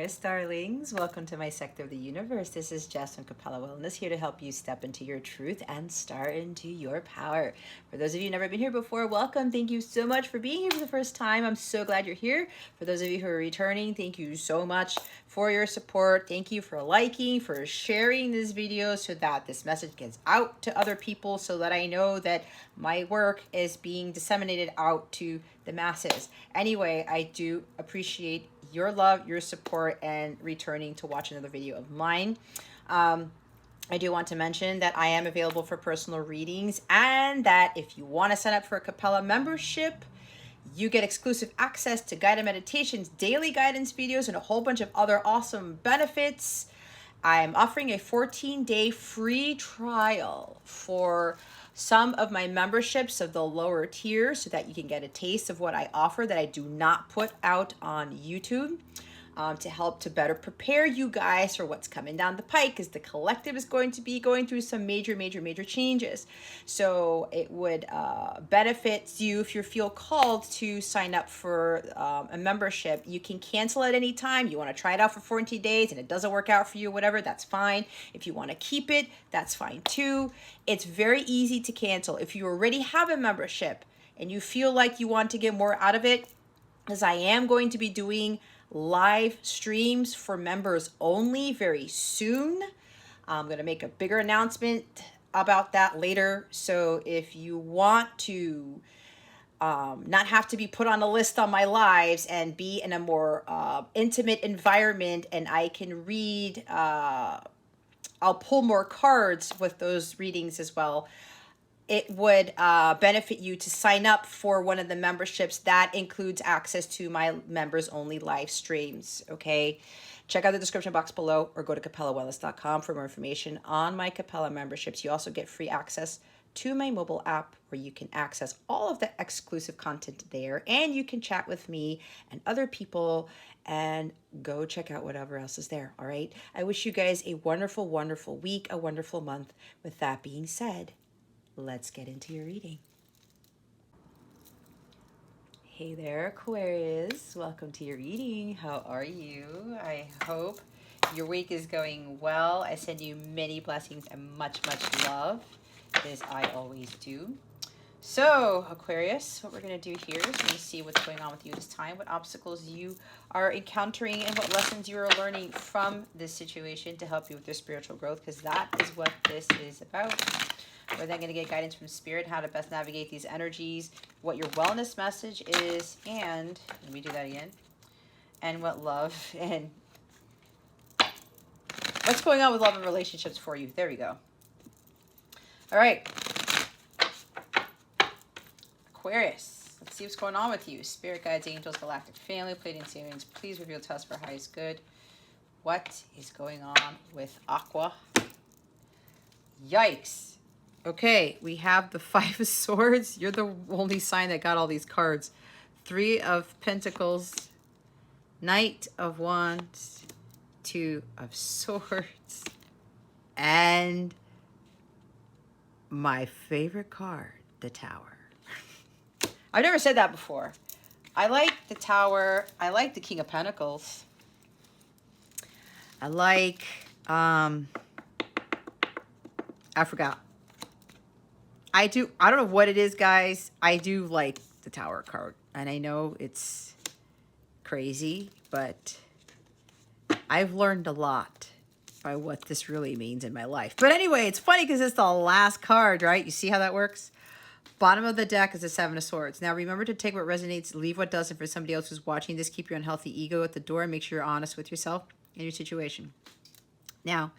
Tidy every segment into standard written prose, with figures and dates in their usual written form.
Aquarius darlings, welcome to my sector of the universe. This is Jess from Capella Wellness, here to help you step into your truth and start into your power. For those of you who've never been here before, welcome. Thank you so much for being here for the first time. I'm so glad you're here. For those of you who are returning, thank you so much for your support. Thank you for liking, for sharing this video so that this message gets out to other people, so that I know that my work is being disseminated out to the masses. Anyway, I do appreciate your love, your support, and returning to watch another video of mine. I do want to mention that I am available for personal readings, and that if you want to sign up for a Capella membership, you get exclusive access to guided meditations, daily guidance videos, and a whole bunch of other awesome benefits. I'm offering a 14-day free trial for some of my memberships of the lower tier, so that you can get a taste of what I offer that I do not put out on YouTube, to help to better prepare you guys for what's coming down the pike, because the collective is going to be going through some major changes. So it would benefit you if you feel called to sign up for a membership. You can cancel at any time. You want to try it out for 14 days and it doesn't work out for you, whatever, that's fine. If you want to keep it, that's fine too. It's very easy to cancel. If you already have a membership and you feel like you want to get more out of it, because I am going to be doing live streams for members only very soon. I'm going to make a bigger announcement about that later. So if you want to not have to be put on a list on my lives and be in a more intimate environment, and I can read, I'll pull more cards with those readings as well. It would benefit you to sign up for one of the memberships that includes access to my members only live streams. Okay, check out the description box below, or go to capellawellness.com for more information on my Capella memberships. You also get free access to my mobile app, where you can access all of the exclusive content there, and you can chat with me and other people, and go check out whatever else is there. All right, I wish you guys a wonderful week, a wonderful month. With that being said, let's get into your reading. Hey there, Aquarius. Welcome to your reading. How are you? I hope your week is going well. I send you many blessings and much love, as I always do. So, Aquarius, what we're going to do here is we're going to see what's going on with you this time, what obstacles you are encountering, and what lessons you are learning from this situation to help you with your spiritual growth, because that is what this is about. We're then going to get guidance from Spirit, how to best navigate these energies, what your wellness message is, and let me do that again, and what love and what's going on with love and relationships for you. There we go. All right, Aquarius, let's see what's going on with you. Spirit guides, angels, galactic family, Pleiadian series, please reveal to us for highest good. What is going on with Aqua? Yikes. Okay, we have the Five of Swords. You're the only sign that got all these cards. Three of Pentacles, Knight of Wands, Two of Swords, and my favorite card, the Tower. I've never said that before. I like the Tower. I like the King of Pentacles. I like, I forgot. I don't know what it is, guys. I do like the Tower card. And I know it's crazy, but I've learned a lot by what this really means in my life. But anyway, it's funny because it's the last card, right? You see how that works? Bottom of the deck is the Seven of Swords. Now, remember to take what resonates, leave what doesn't. For somebody else who's watching this, keep your unhealthy ego at the door and make sure you're honest with yourself and your situation. Now,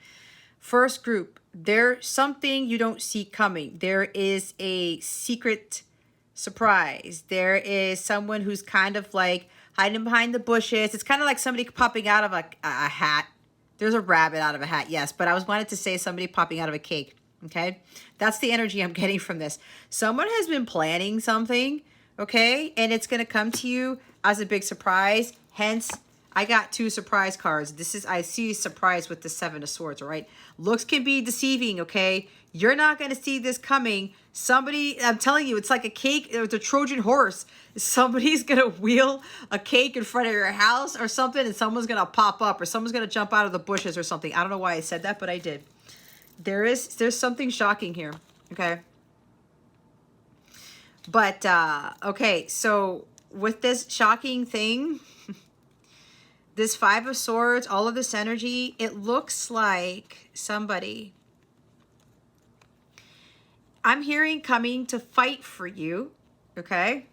first group, there's something you don't see coming. There is a secret surprise. There is someone who's kind of like hiding behind the bushes. It's kind of like somebody popping out of a hat. There's a rabbit out of a hat, yes, but I wanted to say somebody popping out of a cake, okay? That's the energy I'm getting from this. Someone has been planning something, okay? And it's going to come to you as a big surprise. Hence, I got two surprise cards. I see surprise with the Seven of Swords, all right? Looks can be deceiving, okay? You're not going to see this coming. Somebody, I'm telling you, it's like a cake. It's a Trojan horse. Somebody's going to wheel a cake in front of your house or something, and someone's going to pop up, or someone's going to jump out of the bushes or something. I don't know why I said that, but I did. There's something shocking here. Okay. But, okay. So with this shocking thing, this Five of Swords, all of this energy, it looks like somebody, I'm hearing, coming to fight for you, okay?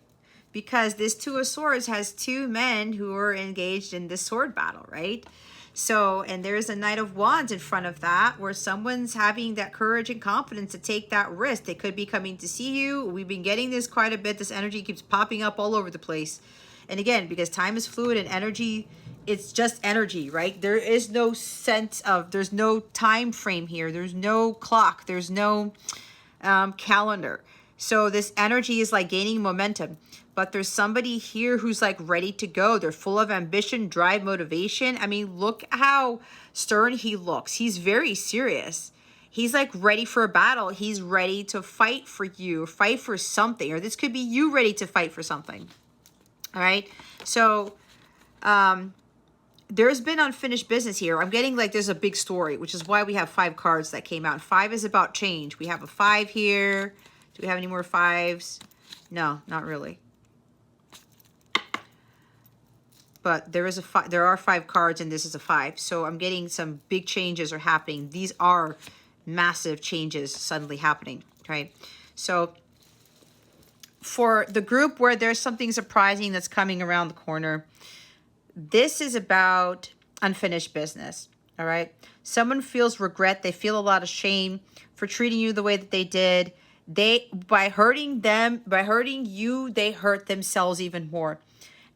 Because this Two of Swords has two men who are engaged in this sword battle, right? So, and there's a Knight of Wands in front of that, where someone's having that courage and confidence to take that risk. They could be coming to see you. We've been getting this quite a bit. This energy keeps popping up all over the place. And again, because time is fluid and energy, it's just energy, right? There is no sense of, there's no time frame here. There's no clock. There's no calendar. So this energy is like gaining momentum, but there's somebody here who's like ready to go. They're full of ambition, drive, motivation. I mean, look how stern he looks. He's very serious. He's like ready for a battle. He's ready to fight for you, fight for something, or this could be you ready to fight for something. All right. So, there's been unfinished business here. I'm getting like there's a big story, which is why we have 5 cards that came out. 5 is about change. We have a 5 here. Do we have any more 5s? No, not really. But there is a 5. There are 5 cards, and this is a 5. So I'm getting some big changes are happening. These are massive changes suddenly happening, right? So for the group where there's something surprising that's coming around the corner, this is about unfinished business, all right? Someone feels regret. They feel a lot of shame for treating you the way that they did. By hurting you, they hurt themselves even more.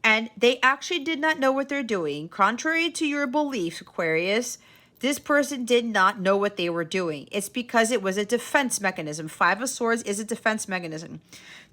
And they actually did not know what they're doing. Contrary to your beliefs, Aquarius, this person did not know what they were doing. It's because it was a defense mechanism. 5 of Swords is a defense mechanism.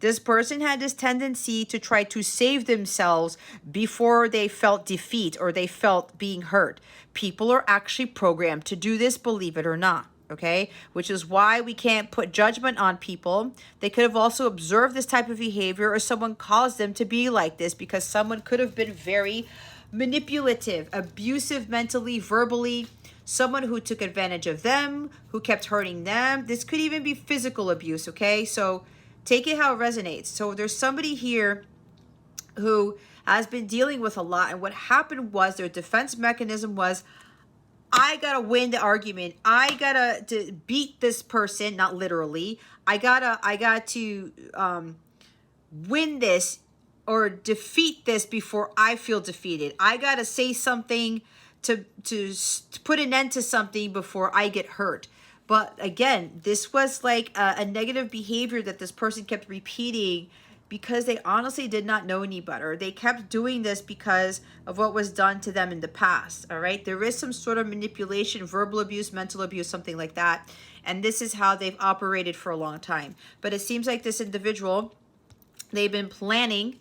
This person had this tendency to try to save themselves before they felt defeat or they felt being hurt. People are actually programmed to do this, believe it or not. Okay, which is why we can't put judgment on people. They could have also observed this type of behavior, or someone caused them to be like this, because someone could have been very manipulative, abusive mentally, verbally, someone who took advantage of them, who kept hurting them. This could even be physical abuse, okay? So take it how it resonates. So there's somebody here who has been dealing with a lot, and what happened was their defense mechanism was, I gotta win the argument. I gotta to beat this person, not literally. I got to win this or defeat this before I feel defeated. I gotta say something to put an end to something before I get hurt. But again, this was like a negative behavior that this person kept repeating, because they honestly did not know any better. They kept doing this because of what was done to them in the past, all right? There is some sort of manipulation, verbal abuse, mental abuse, something like that. And this is how they've operated for a long time. But it seems like this individual, they've been planning,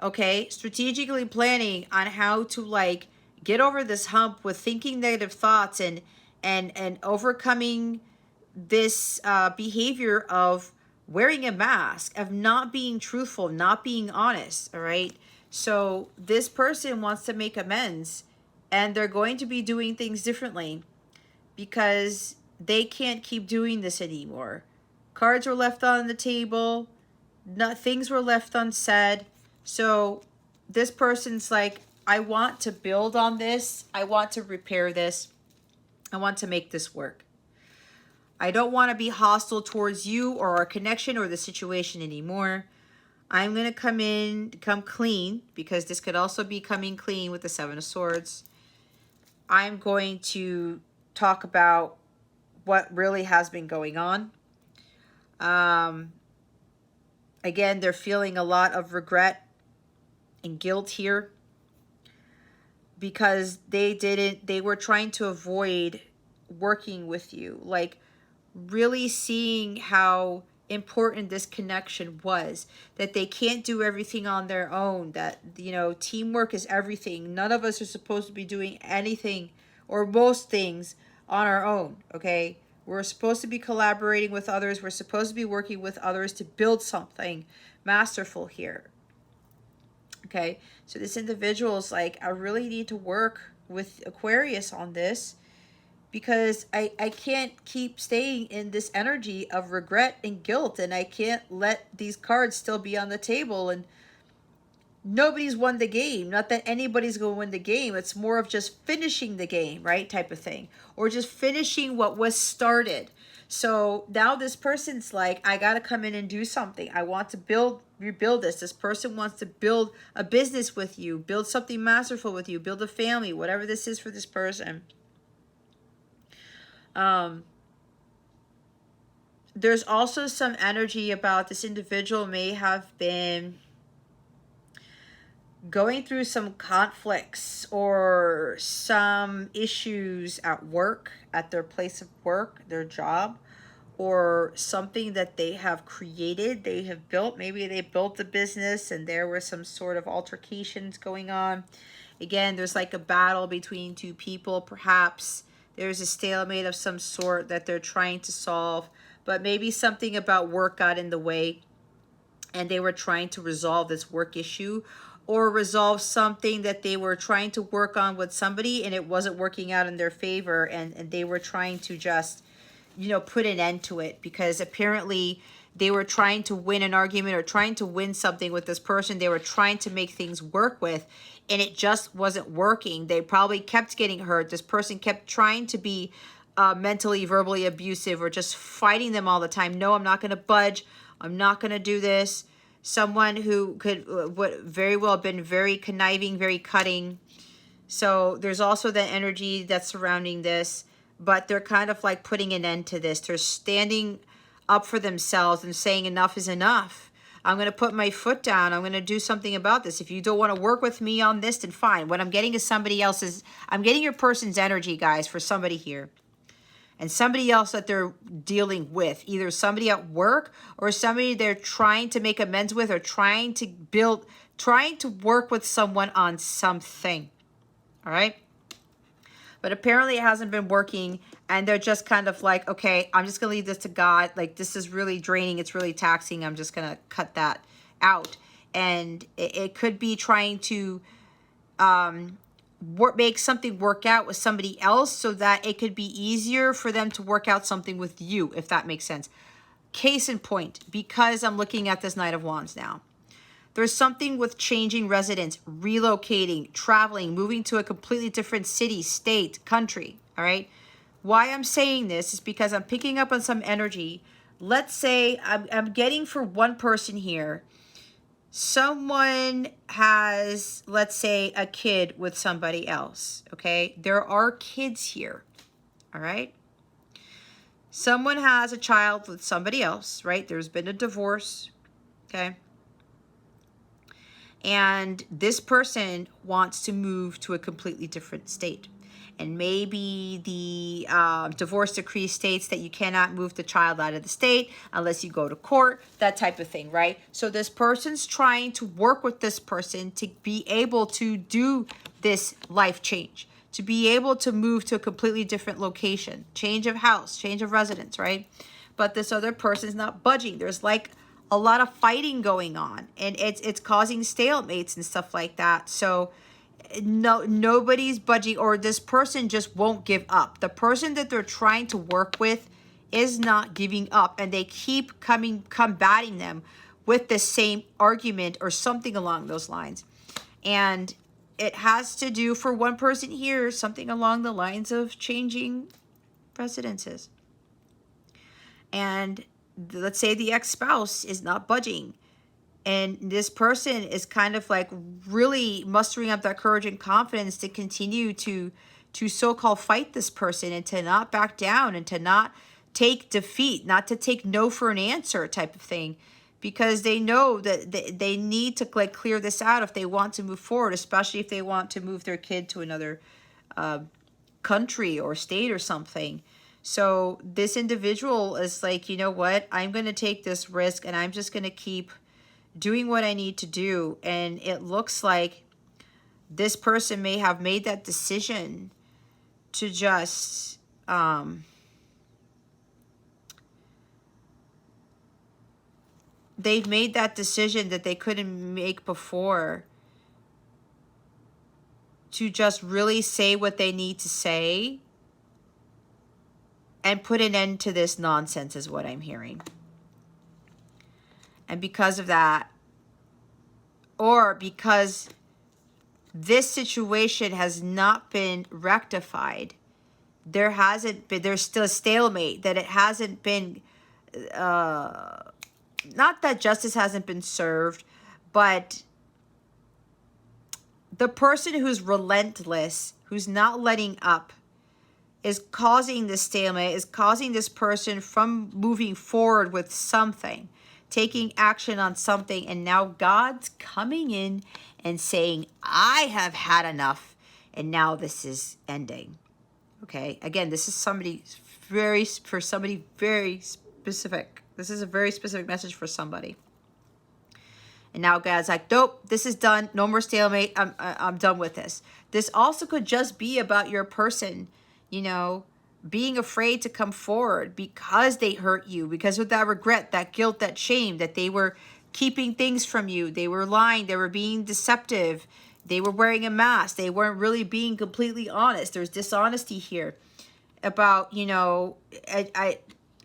okay, strategically planning on how to like get over this hump with thinking negative thoughts and overcoming this behavior of wearing a mask, of not being truthful, not being honest, all right? So this person wants to make amends, and they're going to be doing things differently because they can't keep doing this anymore. Cards were left on the table, things were left unsaid. So this person's like, I want to build on this. I want to repair this. I want to make this work. I don't want to be hostile towards you or our connection or the situation anymore. I'm going to come clean, because this could also be coming clean with the 7 of Swords. I'm going to talk about what really has been going on. Again, they're feeling a lot of regret and guilt here because they were trying to avoid working with you. Like, really seeing how important this connection was, that they can't do everything on their own, that, you know, teamwork is everything. None of us are supposed to be doing anything or most things on our own, okay? We're supposed to be collaborating with others. We're supposed to be working with others to build something masterful here. Okay, so this individual is like, I really need to work with Aquarius on this, because I can't keep staying in this energy of regret and guilt, and I can't let these cards still be on the table, and nobody's won the game. Not that anybody's going to win the game. It's more of just finishing the game, right? Type of thing. Or just finishing what was started. So now this person's like, I got to come in and do something. I want to rebuild this. This person wants to build a business with you, build something masterful with you, build a family, whatever this is for this person. There's also some energy about this individual may have been going through some conflicts or some issues at work, at their place of work, their job, or something that they have created, they have built. Maybe they built the business and there were some sort of altercations going on. Again, there's like a battle between two people. Perhaps there's a stalemate of some sort that they're trying to solve, but maybe something about work got in the way and they were trying to resolve this work issue, or resolve something that they were trying to work on with somebody and it wasn't working out in their favor, and they were trying to just, you know, put an end to it, because apparently they were trying to win an argument or trying to win something with this person they were trying to make things work with, and it just wasn't working. They probably kept getting hurt. This person kept trying to be mentally, verbally abusive, or just fighting them all the time. No, I'm not going to budge. I'm not going to do this. Someone who would very well have been very conniving, very cutting. So there's also that energy that's surrounding this, but they're kind of like putting an end to this. They're standing up for themselves and saying enough is enough. I'm going to put my foot down. I'm going to do something about this. If you don't want to work with me on this, then fine. What I'm getting is somebody else's. I'm getting your person's energy, guys, for somebody here. And somebody else that they're dealing with, either somebody at work or somebody they're trying to make amends with, or trying to work with someone on something. All right. But apparently it hasn't been working, and they're just kind of like, okay, I'm just going to leave this to God. Like, this is really draining. It's really taxing. I'm just going to cut that out. And it could be trying to make something work out with somebody else so that it could be easier for them to work out something with you, if that makes sense. Case in point, because I'm looking at this Knight of Wands now. There's something with changing residence, relocating, traveling, moving to a completely different city, state, country, all right? Why I'm saying this is because I'm picking up on some energy. Let's say I'm getting for one person here, someone has, let's say, a kid with somebody else, okay? There are kids here, all right? Someone has a child with somebody else, right? There's been a divorce, okay? And this person wants to move to a completely different state. And maybe the divorce decree states that you cannot move the child out of the state unless you go to court, that type of thing, right? So this person's trying to work with this person to be able to do this life change, to be able to move to a completely different location, change of house, change of residence, right? But this other person's not budging. There's like a lot of fighting going on, and it's causing stalemates and stuff like that. So nobody's budging, or this person just won't give up. The person that they're trying to work with is not giving up, and they keep combating them with the same argument or something along those lines. And it has to do, for one person here, something along the lines of changing residences. And let's say the ex-spouse is not budging, and this person is kind of like really mustering up that courage and confidence to continue to so-called fight this person, and to not back down, and to not take defeat, not to take no for an answer type of thing, because they know that they need to like clear this out if they want to move forward, especially if they want to move their kid to another country or state or something. So this individual is like, you know what, I'm going to take this risk, and I'm just going to keep doing what I need to do. And it looks like this person may have made that decision to just they've made that decision that they couldn't make before, to just really say what they need to say and put an end to this nonsense, is what I'm hearing. And because of that, or because this situation has not been rectified, there's still a stalemate, that it hasn't been, not that justice hasn't been served, but the person who's relentless, who's not letting up, is causing this stalemate, is causing this person from moving forward with something, taking action on something. And now God's coming in and saying, I have had enough, and now this is ending. Okay, again, this is somebody very specific. This is a very specific message for somebody. And now God's like, nope, this is done. No more stalemate. I'm done with this. This also could just be about your person, you know, being afraid to come forward because they hurt you, because of that regret, that guilt, that shame, that they were keeping things from you. They were lying. They were being deceptive. They were wearing a mask. They weren't really being completely honest. There's dishonesty here about, you know, I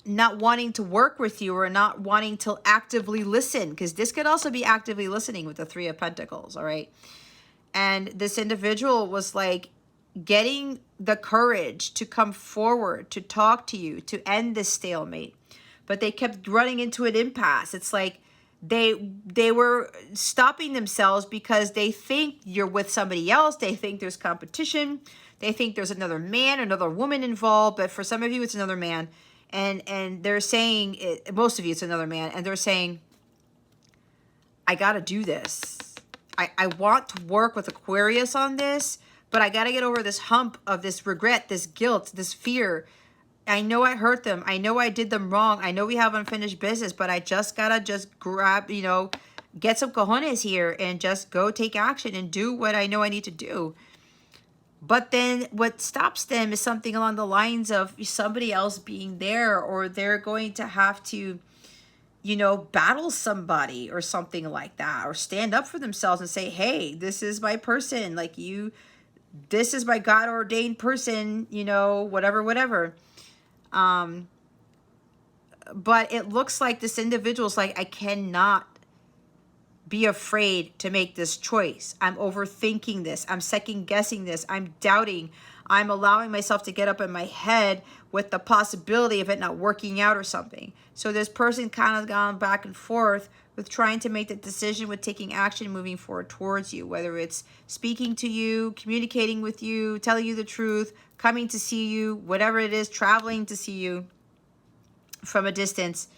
not wanting to work with you, or not wanting to actively listen, because this could also be actively listening with the Three of Pentacles, all right? And this individual was like getting the courage to come forward, to talk to you, to end this stalemate, but they kept running into an impasse. It's like they were stopping themselves because they think you're with somebody else. They think there's competition. They think there's another man, another woman involved, but for some of you, it's another man. And they're saying, most of you, it's another man, and they're saying, I got to do this. I want to work with Aquarius on this, but I got to get over this hump of this regret, this guilt, this fear. I know I hurt them. I know I did them wrong. I know we have unfinished business, but I just got to just grab, you know, get some cojones here and just go take action and do what I know I need to do. But then what stops them is something along the lines of somebody else being there, or they're going to have to, you know, battle somebody or something like that, or stand up for themselves and say, hey, this is my person. Like this is my God ordained person, you know, whatever. But it looks like this individual's like, I cannot be afraid to make this choice. I'm overthinking this. I'm second guessing this. I'm doubting. I'm allowing myself to get up in my head with the possibility of it not working out or something. So this person kind of gone back and forth with trying to make the decision, with taking action, moving forward towards you, whether it's speaking to you, communicating with you, telling you the truth, coming to see you, whatever it is, traveling to see you from a distance.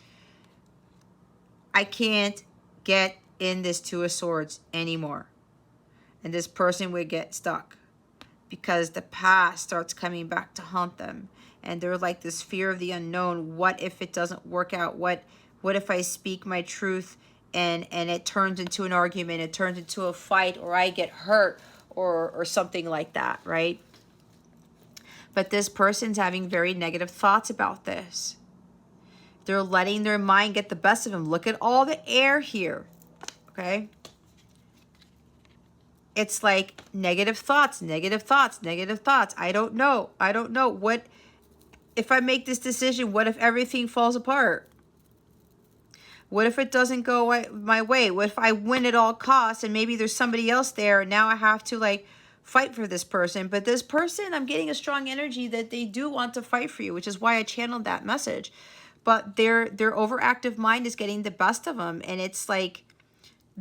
I can't get in this Two of Swords anymore. And this person would get stuck because the past starts coming back to haunt them. And they're like this fear of the unknown. What if it doesn't work out? What if I speak my truth and it turns into an argument, it turns into a fight, or I get hurt, or something like that, right? But this person's having very negative thoughts about this. They're letting their mind get the best of them. Look at all the air here. Okay, it's like negative thoughts. I don't know. What if I make this decision? What if everything falls apart? What if it doesn't go my way? What if I win at all costs and maybe there's somebody else there and now I have to like fight for this person? But this person, I'm getting a strong energy that they do want to fight for you, which is why I channeled that message. But their overactive mind is getting the best of them, and it's like,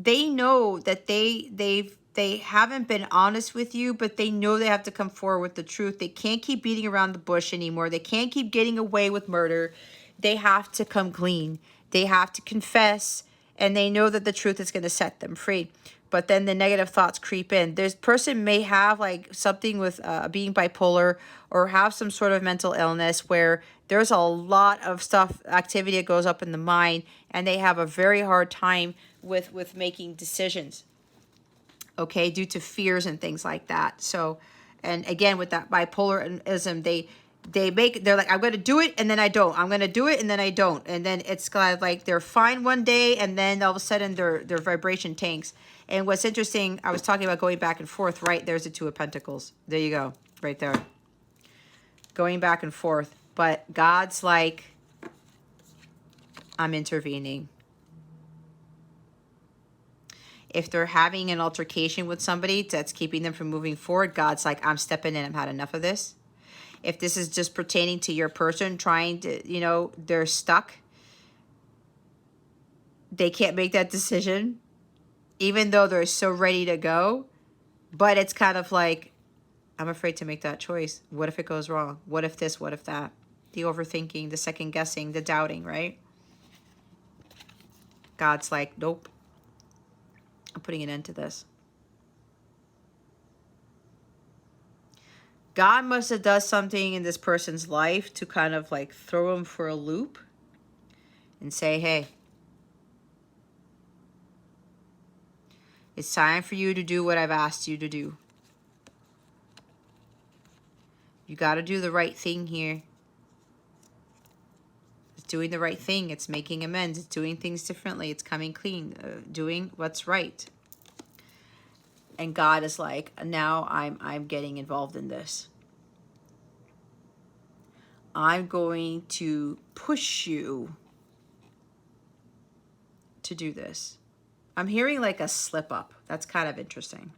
they know that they haven't been honest with you, but they know they have to come forward with the truth. They can't keep beating around the bush anymore. They can't keep getting away with murder. They have to come clean. They have to confess, and they know that the truth is going to set them free. But then the negative thoughts creep in. This person may have like something with being bipolar, or have some sort of mental illness where there's a lot of activity that goes up in the mind, and they have a very hard time with making decisions, okay, due to fears and things like that. So, and again, with that bipolarism, they're like, I'm going to do it and then I don't. I'm going to do it and then I don't. And then it's kind of like they're fine one day and then all of a sudden their vibration tanks. And what's interesting, I was talking about going back and forth, right? There's the Two of Pentacles. There you go, right there. Going back and forth. But God's like, I'm intervening. If they're having an altercation with somebody that's keeping them from moving forward, God's like, I'm stepping in. I've had enough of this. If this is just pertaining to your person trying to, you know, they're stuck. They can't make that decision, even though they're so ready to go. But it's kind of like, I'm afraid to make that choice. What if it goes wrong? What if this? What if that? The overthinking, the second guessing, the doubting, right? God's like, nope. I'm putting an end to this. God must have done something in this person's life to kind of like throw them for a loop and say, hey, it's time for you to do what I've asked you to do. You got to do the right thing here. It's doing the right thing. It's making amends. It's doing things differently. It's coming clean, doing what's right. And God is like, now I'm getting involved in this. I'm going to push you to do this. I'm hearing like a slip up. That's kind of interesting.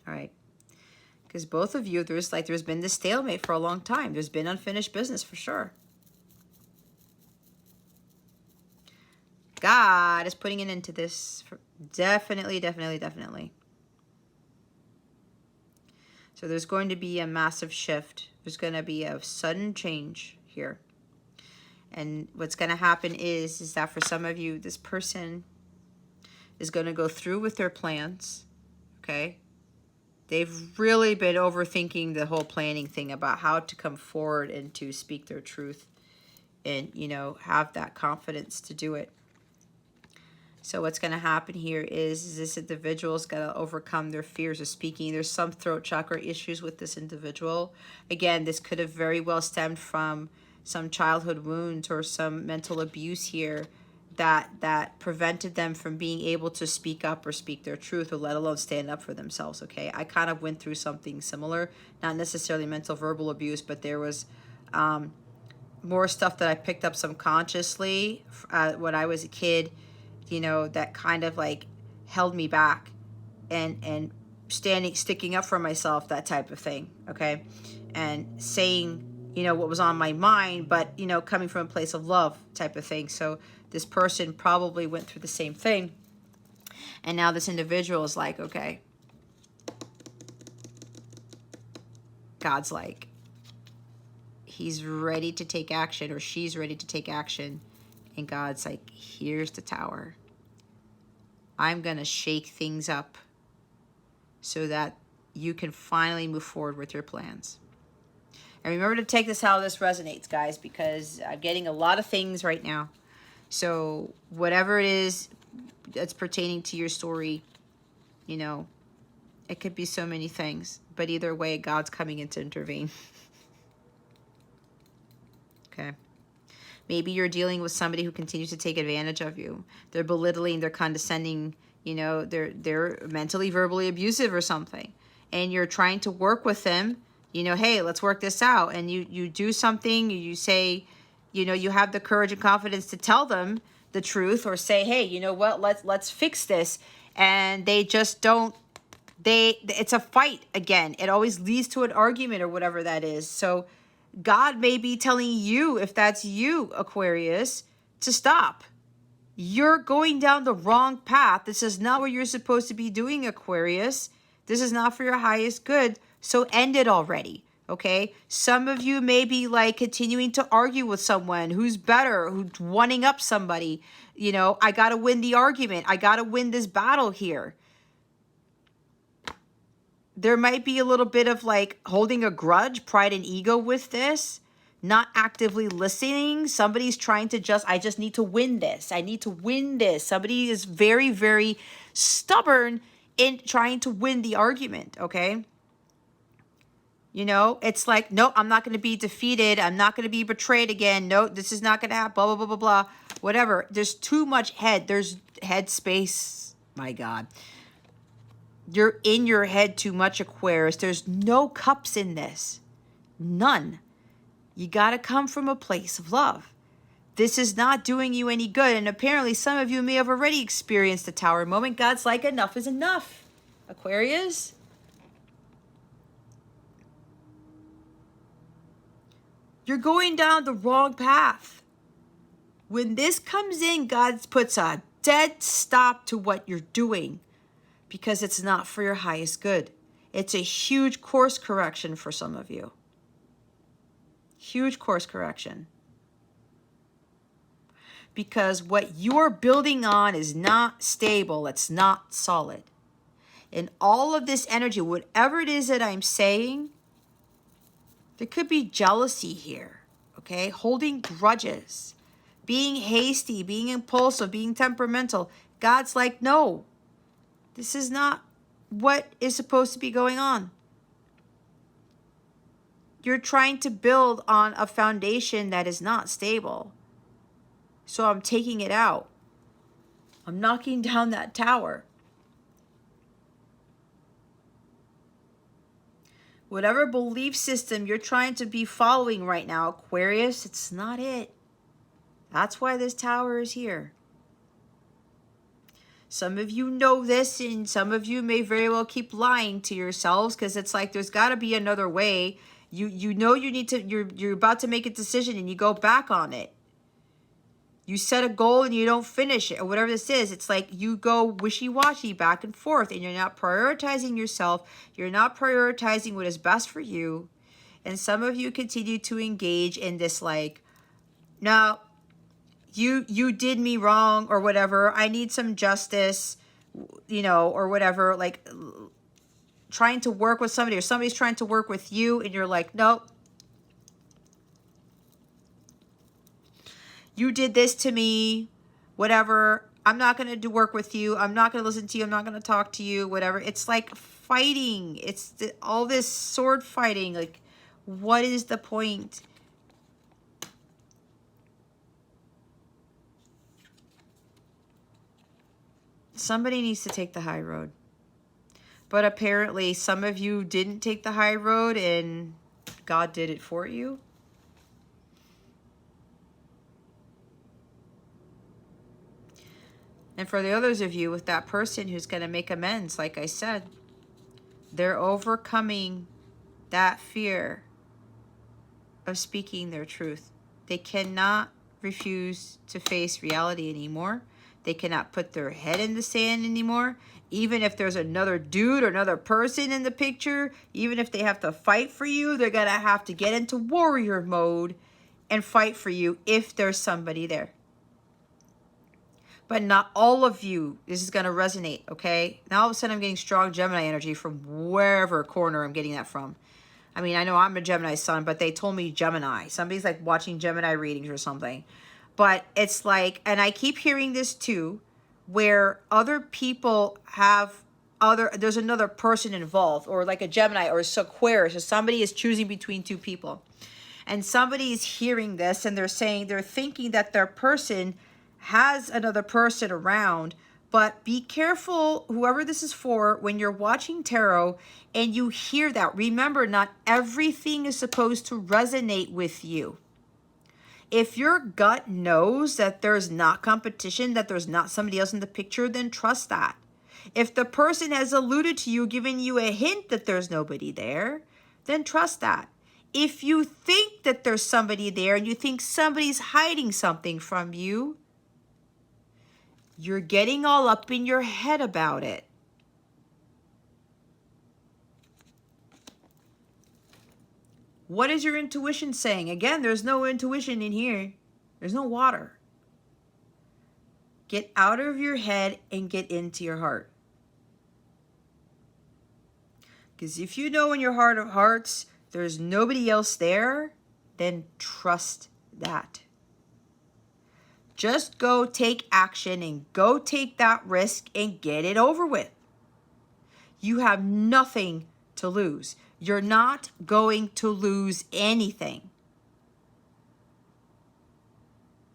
All right. Because both of you, there's been this stalemate for a long time. There's been unfinished business for sure. God is putting an end to this. Definitely, definitely, definitely. So there's going to be a massive shift. There's going to be a sudden change here. And what's going to happen is that for some of you, this person is going to go through with their plans, okay? They've really been overthinking the whole planning thing about how to come forward and to speak their truth and, you know, have that confidence to do it. So what's going to happen here is this individual's going to overcome their fears of speaking. There's some throat chakra issues with this individual. Again, this could have very well stemmed from some childhood wounds or some mental abuse here that prevented them from being able to speak up or speak their truth or let alone stand up for themselves, okay? I kind of went through something similar, not necessarily mental verbal abuse, but there was more stuff that I picked up subconsciously when I was a kid, you know, that kind of like held me back and sticking up for myself, that type of thing, okay? And saying, you know, what was on my mind, but, you know, coming from a place of love type of thing. So this person probably went through the same thing. And now this individual is like, okay, God's like, he's ready to take action, or she's ready to take action. And God's like, here's the tower. I'm going to shake things up so that you can finally move forward with your plans. And remember to take this how this resonates, guys, because I'm getting a lot of things right now. So whatever it is that's pertaining to your story, you know, it could be so many things. But either way, God's coming in to intervene. Okay. Maybe you're dealing with somebody who continues to take advantage of you. They're belittling, they're condescending, you know, they're mentally, verbally abusive or something. And you're trying to work with them, you know, hey, let's work this out. And you do something, you say, you know, you have the courage and confidence to tell them the truth or say, hey, you know what, let's fix this. And they just don't, it's a fight again. It always leads to an argument or whatever that is. So God may be telling you, if that's you, Aquarius, to stop. You're going down the wrong path. This is not what you're supposed to be doing, Aquarius. This is not for your highest good. So end it already, okay? Some of you may be like continuing to argue with someone who's better, who's one-ing up somebody. You know, I got to win the argument. I got to win this battle here. There might be a little bit of like holding a grudge, pride and ego with this, not actively listening. Somebody's trying to I just need to win this. I need to win this. Somebody is very, very stubborn in trying to win the argument, okay? You know, it's like, no, I'm not going to be defeated. I'm not going to be betrayed again. No, this is not going to happen. Blah, blah, blah, blah, blah. Whatever. There's too much head. There's head space. My God. You're in your head too much, Aquarius. There's no cups in this. None. You got to come from a place of love. This is not doing you any good. And apparently some of you may have already experienced the Tower moment. God's like, enough is enough. Aquarius. You're going down the wrong path. When this comes in, God puts a dead stop to what you're doing because it's not for your highest good. It's a huge course correction for some of you. Huge course correction. Because what you're building on is not stable. It's not solid. And all of this energy, whatever it is that I'm saying, there could be jealousy here, okay? Holding grudges, being hasty, being impulsive, being temperamental. God's like, no, this is not what is supposed to be going on. You're trying to build on a foundation that is not stable. So I'm taking it out. I'm knocking down that tower. Whatever belief system you're trying to be following right now, Aquarius, it's not it. That's why this tower is here. Some of you know this, and some of you may very well keep lying to yourselves because it's like there's got to be another way. You know you need to. You're about to make a decision and you go back on it. You set a goal and you don't finish it, or whatever this is. It's like you go wishy-washy back and forth, and you're not prioritizing yourself. You're not prioritizing what is best for you. And some of you continue to engage in this like, no, you did me wrong or whatever. I need some justice, you know, or whatever. Like trying to work with somebody, or somebody's trying to work with you, and you're like, nope. You did this to me, whatever. I'm not going to work with you. I'm not going to listen to you. I'm not going to talk to you, whatever. It's like fighting. It's all this sword fighting. Like, what is the point? Somebody needs to take the high road. But apparently some of you didn't take the high road and God did it for you. And for the others of you, with that person who's going to make amends, like I said, they're overcoming that fear of speaking their truth. They cannot refuse to face reality anymore. They cannot put their head in the sand anymore. Even if there's another dude or another person in the picture, even if they have to fight for you, they're going to have to get into warrior mode and fight for you if there's somebody there. But not all of you, this is going to resonate, okay? Now all of a sudden I'm getting strong Gemini energy from wherever corner I'm getting that from. I mean, I know I'm a Gemini sun, but they told me Gemini. Somebody's like watching Gemini readings or something. But it's like, and I keep hearing this too, where other people have there's another person involved, or like a Gemini or a Aquarius, or somebody is choosing between two people. And somebody is hearing this and they're thinking that their person has another person around. But be careful, whoever this is for, when you're watching tarot and you hear that. Remember, not everything is supposed to resonate with you. If your gut knows that there's not competition, that there's not somebody else in the picture, then trust that. If the person has alluded to you, giving you a hint that there's nobody there, then trust that. If you think that there's somebody there and you think somebody's hiding something from you, you're getting all up in your head about it. What is your intuition saying? Again, there's no intuition in here. There's no water. Get out of your head and get into your heart. Because if you know in your heart of hearts there's nobody else there, then trust that. Just go take action and go take that risk and get it over with. You have nothing to lose. You're not going to lose anything.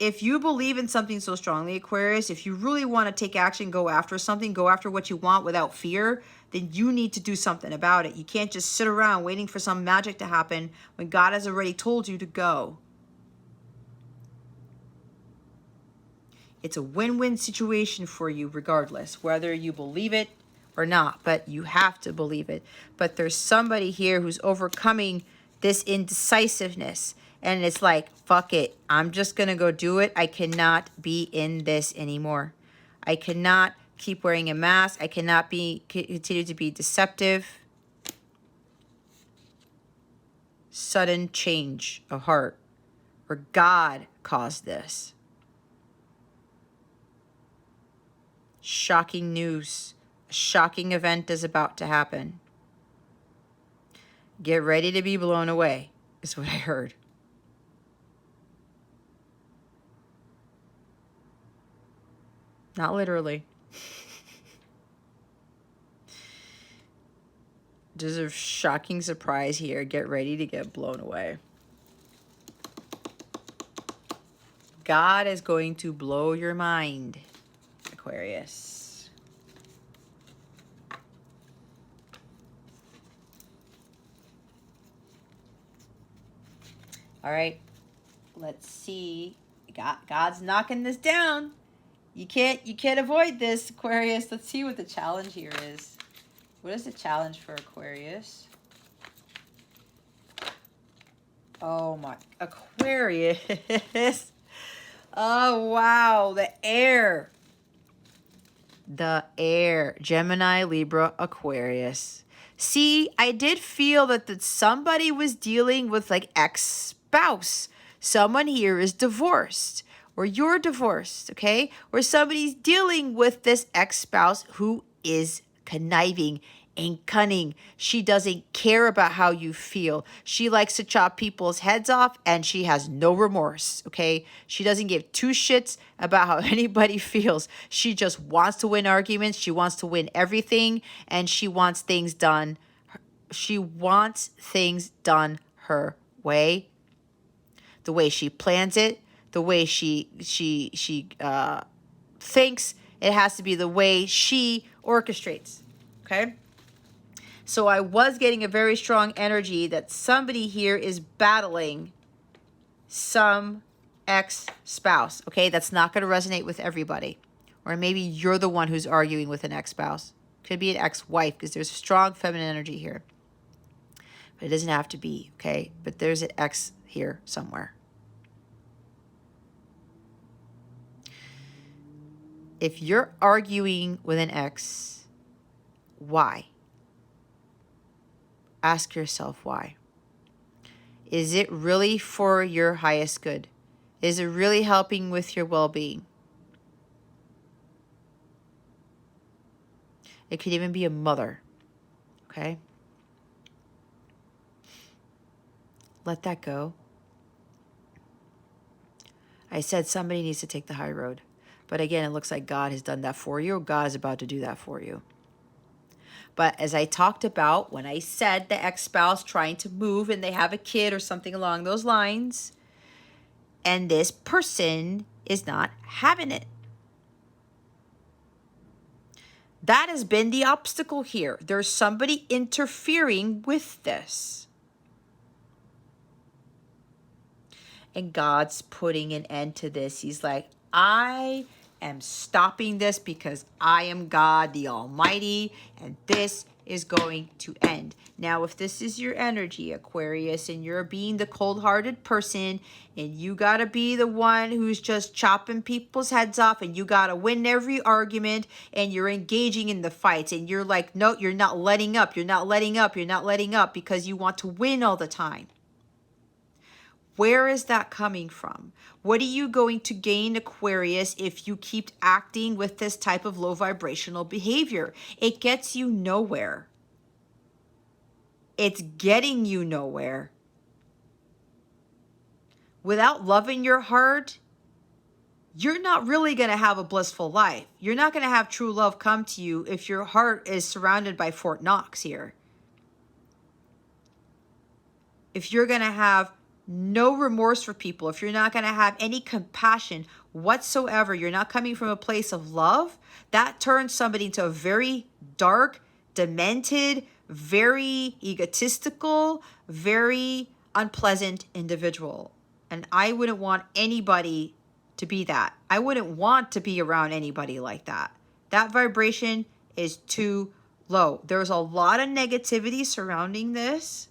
If you believe in something so strongly, Aquarius, if you really want to take action, go after something, go after what you want without fear, then you need to do something about it. You can't just sit around waiting for some magic to happen when God has already told you to go. It's a win-win situation for you regardless, whether you believe it or not, but you have to believe it. But there's somebody here who's overcoming this indecisiveness, and it's like, fuck it, I'm just gonna go do it. I cannot be in this anymore. I cannot keep wearing a mask. I cannot continue to be deceptive. Sudden change of heart, or God caused this. Shocking news. A shocking event is about to happen. Get ready to be blown away, is what I heard. Not literally. There's a shocking surprise here. Get ready to get blown away. God is going to blow your mind, Aquarius. All right, let's see. God's knocking this down. You can't avoid this, Aquarius. Let's see what the challenge here is. What is the challenge for Aquarius? Oh my, Aquarius. Oh wow, the air. The air. Gemini, Libra, Aquarius. See, I did feel that somebody was dealing with like ex-spouse. Someone here is divorced, or you're divorced, okay? Or somebody's dealing with this ex-spouse who is conniving and cunning. She doesn't care about how you feel. She likes to chop people's heads off, and she has no remorse, okay? She doesn't give two shits about how anybody feels. She just wants to win arguments. She wants to win everything, and she wants things done. She wants things done her way. The way she plans it, the way she thinks. It has to be the way she orchestrates, okay? So I was getting a very strong energy that somebody here is battling some ex-spouse, okay? That's not going to resonate with everybody. Or maybe you're the one who's arguing with an ex-spouse. Could be an ex-wife, because there's strong feminine energy here. But it doesn't have to be, okay? But there's an ex here somewhere. If you're arguing with an ex, why? Ask yourself why. Is it really for your highest good? Is it really helping with your well-being? It could even be a mother, okay? Let that go. I said somebody needs to take the high road. But again, it looks like God has done that for you, or God is about to do that for you. But as I talked about when I said the ex-spouse trying to move and they have a kid or something along those lines, and this person is not having it. That has been the obstacle here. There's somebody interfering with this. And God's putting an end to this. He's like, I am stopping this because I am God the Almighty, and this is going to end. Now, if this is your energy, Aquarius, and you're being the cold-hearted person, and you got to be the one who's just chopping people's heads off, and you got to win every argument, and you're engaging in the fights, and you're like, no, you're not letting up, you're not letting up, you're not letting up because you want to win all the time. Where is that coming from? What are you going to gain, Aquarius, if you keep acting with this type of low vibrational behavior? It gets you nowhere. It's getting you nowhere. Without love in your heart, you're not really going to have a blissful life. You're not going to have true love come to you if your heart is surrounded by Fort Knox here. if you're going to have no remorse for people, if you're not going to have any compassion whatsoever, you're not coming from a place of love, that turns somebody into a very dark, demented, very egotistical, very unpleasant individual. And I wouldn't want anybody to be that. I wouldn't want to be around anybody like that. That vibration is too low. There's a lot of negativity surrounding this.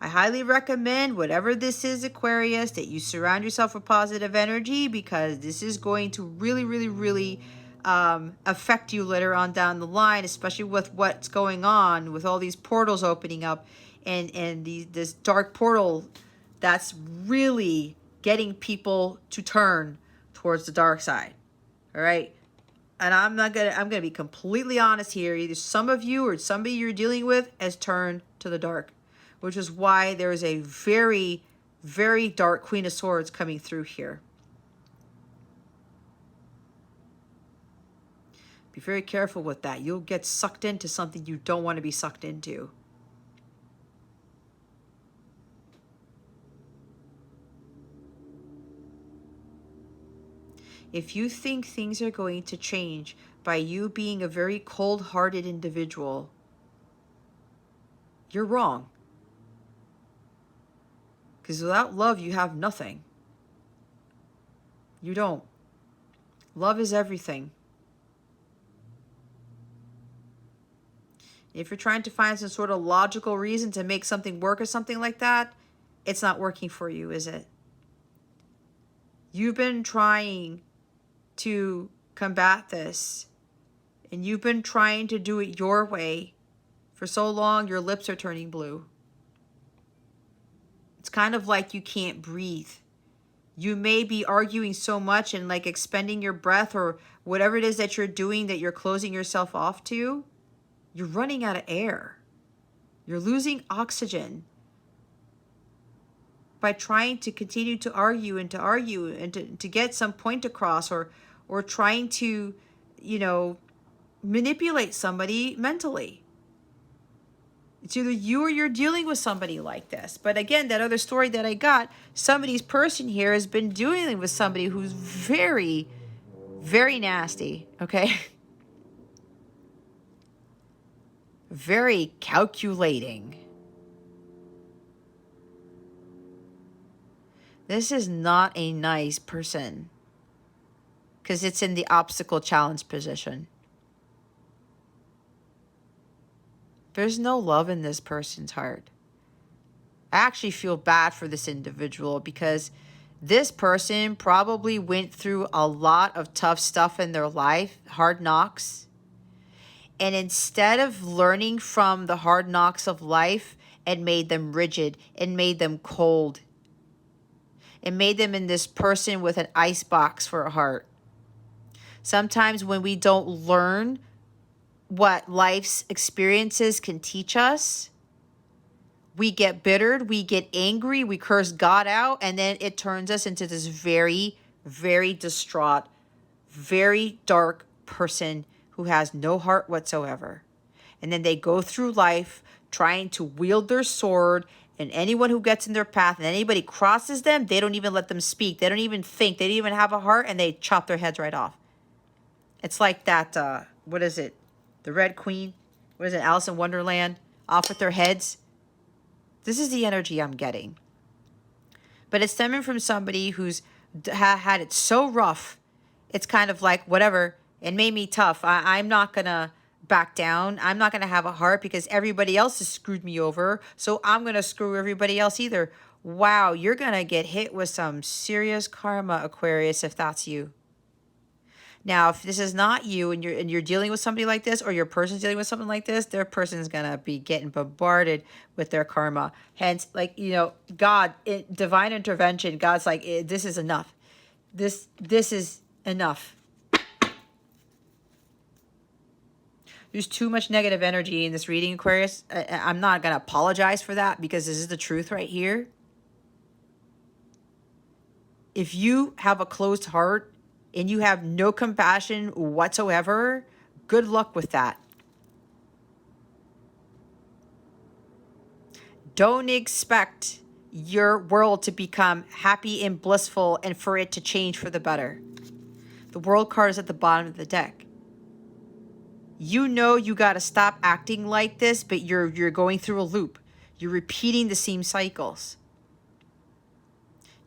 I highly recommend, whatever this is, Aquarius, that you surround yourself with positive energy, because this is going to really, really, really affect you later on down the line, especially with what's going on with all these portals opening up and this dark portal that's really getting people to turn towards the dark side. All right. And I'm gonna be completely honest here. Either some of you or somebody you're dealing with has turned to the dark, which is why there is a very, very dark Queen of Swords coming through here. Be very careful with that. You'll get sucked into something you don't want to be sucked into. If you think things are going to change by you being a very cold-hearted individual, you're wrong. Because without love, you have nothing. You don't. Love is everything. If you're trying to find some sort of logical reason to make something work or something like that, it's not working for you, is it? You've been trying to combat this, and you've been trying to do it your way for so long, your lips are turning blue. It's kind of like you can't breathe. You may be arguing so much and like expending your breath or whatever it is that you're doing that you're closing yourself off to. You're running out of air. You're losing oxygen by trying to continue to argue and to get some point across, or trying to, manipulate somebody mentally. It's either you or you're dealing with somebody like this. But again, that other story that I got, somebody's person here has been dealing with somebody who's very, very nasty, okay? Very calculating. This is not a nice person, because it's in the obstacle challenge position. There's no love in this person's heart. I actually feel bad for this individual, because this person probably went through a lot of tough stuff in their life, hard knocks. And instead of learning from the hard knocks of life, it made them rigid. It made them cold. It made them in this person with an ice box for a heart. Sometimes when we don't learn what life's experiences can teach us, we get bittered, we get angry, we curse God out, and then it turns us into this very, very distraught, very dark person who has no heart whatsoever. And then they go through life trying to wield their sword, and anyone who gets in their path and anybody crosses them, they don't even let them speak. They don't even think. They don't even have a heart, and they chop their heads right off. It's like that, what is it? The Red Queen? What is it? Alice in Wonderland? Off with their heads? This is the energy I'm getting. But it's stemming from somebody who's had it so rough. It's kind of like, whatever, it made me tough. I'm not going to back down. I'm not going to have a heart because everybody else has screwed me over. So I'm going to screw everybody else either. Wow, you're going to get hit with some serious karma, Aquarius, if that's you. Now, if this is not you and you're dealing with somebody like this, or your person's dealing with something like this, their person's going to be getting bombarded with their karma. Hence, like, God, divine intervention, God's like, this is enough. This is enough. There's too much negative energy in this reading, Aquarius. I'm not going to apologize for that, because this is the truth right here. If you have a closed heart and you have no compassion whatsoever, good luck with that. Don't expect your world to become happy and blissful and for it to change for the better. The world card is at the bottom of the deck. You know you got to stop acting like this, but you're going through a loop. You're repeating the same cycles.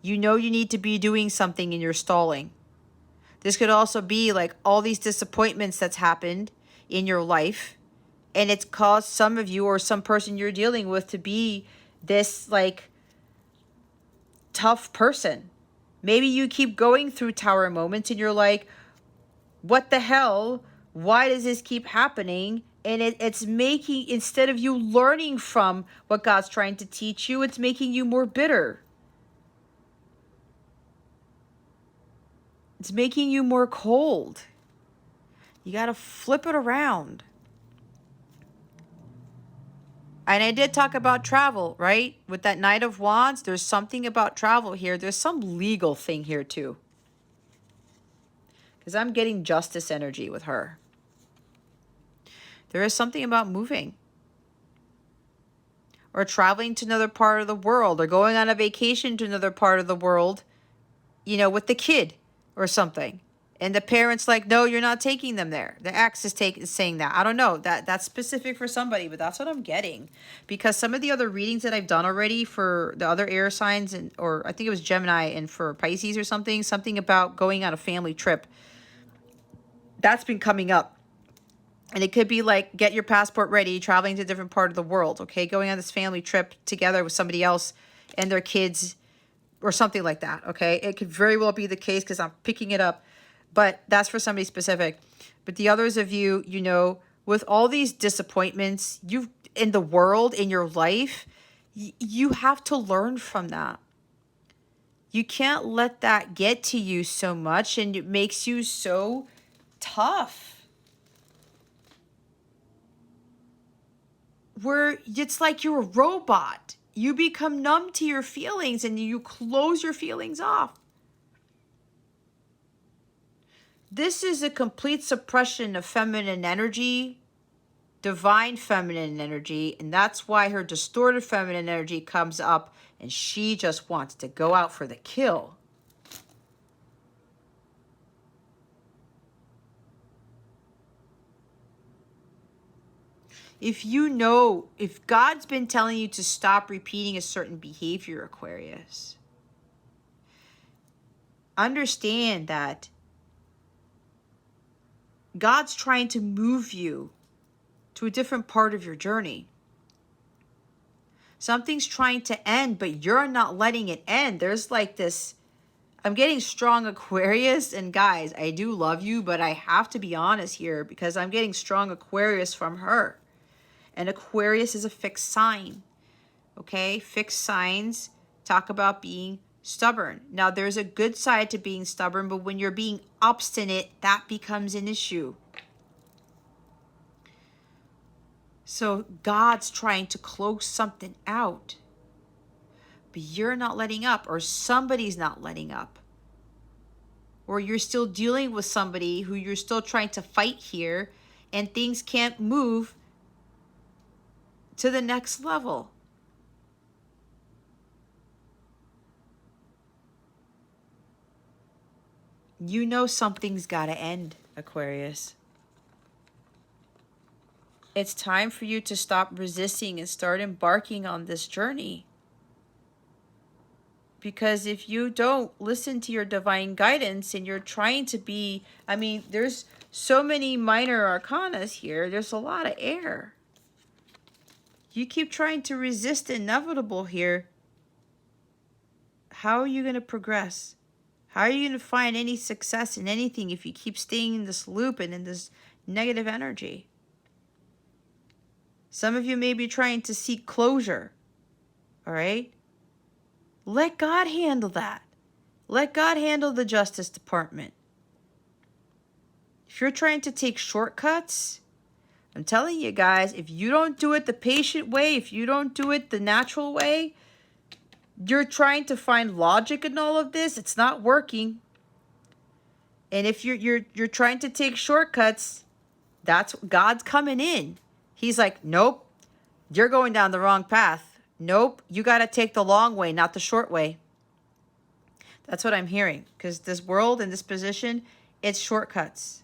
You know you need to be doing something and you're stalling. This could also be like all these disappointments that's happened in your life, and it's caused some of you or some person you're dealing with to be this like tough person. Maybe you keep going through tower moments and you're like, what the hell? Why does this keep happening? And it's making, instead of you learning from what God's trying to teach you, it's making you more bitter. It's making you more cold. You got to flip it around. And I did talk about travel, right? With that Knight of Wands, there's something about travel here. There's some legal thing here too. Because I'm getting justice energy with her. There is something about moving. Or traveling to another part of the world. Or going on a vacation to another part of the world. You know, with the kid or something. And the parent's like, no, you're not taking them there. The ex is saying that. I don't know. That's specific for somebody, but that's what I'm getting. Because some of the other readings that I've done already for the other air signs, or I think it was Gemini and for Pisces or something about going on a family trip. That's been coming up. And it could be like, get your passport ready, traveling to a different part of the world, okay? Going on this family trip together with somebody else and their kids or something like that, okay? It could very well be the case because I'm picking it up. But that's for somebody specific. But the others of you, you know, with all these disappointments you've in the world, in your life, you have to learn from that. You can't let that get to you so much, and it makes you so tough. Where it's like you're a robot. You become numb to your feelings and you close your feelings off. This is a complete suppression of feminine energy, divine feminine energy, and that's why her distorted feminine energy comes up and she just wants to go out for the kill. If you know, if God's been telling you to stop repeating a certain behavior, Aquarius, understand that God's trying to move you to a different part of your journey. Something's trying to end, but you're not letting it end. There's like this, I'm getting strong Aquarius, and guys, I do love you, but I have to be honest here because I'm getting strong Aquarius from her. And Aquarius is a fixed sign, okay? Fixed signs talk about being stubborn. Now, there's a good side to being stubborn, but when you're being obstinate, that becomes an issue. So God's trying to close something out, but you're not letting up, or somebody's not letting up. Or you're still dealing with somebody who you're still trying to fight here, and things can't move to the next level. You know something's got to end, Aquarius. It's time for you to stop resisting and start embarking on this journey. Because if you don't listen to your divine guidance and you're trying to be, I mean, there's so many minor arcanas here. There's a lot of air. You keep trying to resist the inevitable here. How are you going to progress? How are you going to find any success in anything if you keep staying in this loop and in this negative energy? Some of you may be trying to seek closure. All right? Let God handle that. Let God handle the Justice Department. If you're trying to take shortcuts, I'm telling you guys, if you don't do it the patient way, if you don't do it the natural way, you're trying to find logic in all of this, it's not working. And if you're trying to take shortcuts, that's God's coming in. He's like, nope, you're going down the wrong path. Nope, you got to take the long way, not the short way. That's what I'm hearing. Because this world and this position, it's shortcuts.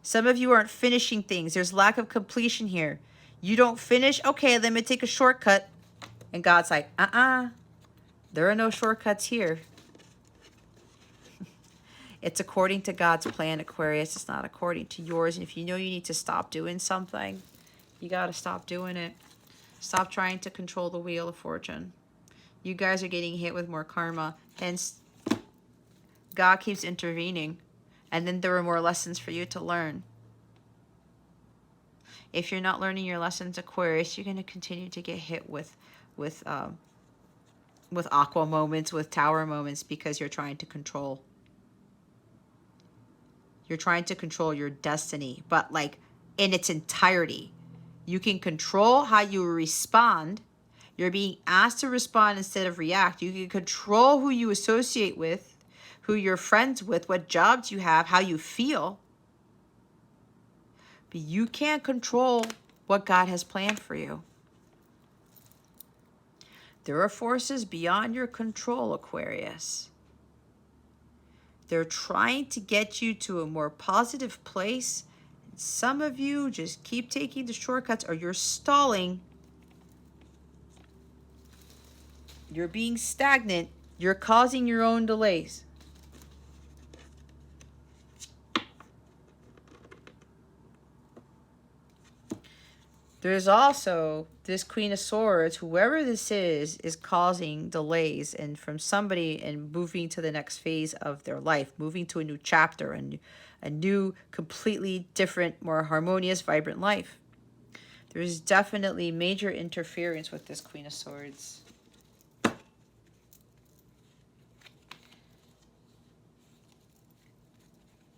Some of you aren't finishing things. There's lack of completion here. You don't finish? Okay, let me take a shortcut. And God's like, there are no shortcuts here. It's according to God's plan, Aquarius. It's not according to yours. And if you know you need to stop doing something, you got to stop doing it. Stop trying to control the wheel of fortune. You guys are getting hit with more karma. Hence, God keeps intervening. And then there are more lessons for you to learn. If you're not learning your lessons, Aquarius, you're going to continue to get hit with aqua moments, with tower moments, because you're trying to control. You're trying to control your destiny, but like in its entirety. You can control how you respond. You're being asked to respond instead of react. You can control who you associate with, who you're friends with, what jobs you have, how you feel. But you can't control what God has planned for you. There are forces beyond your control, Aquarius. They're trying to get you to a more positive place. Some of you just keep taking the shortcuts, or you're stalling. You're being stagnant. You're causing your own delays. There's also this Queen of Swords. Whoever this is causing delays and from somebody and moving to the next phase of their life, moving to a new chapter and a new, completely different, more harmonious, vibrant life. There's definitely major interference with this Queen of Swords.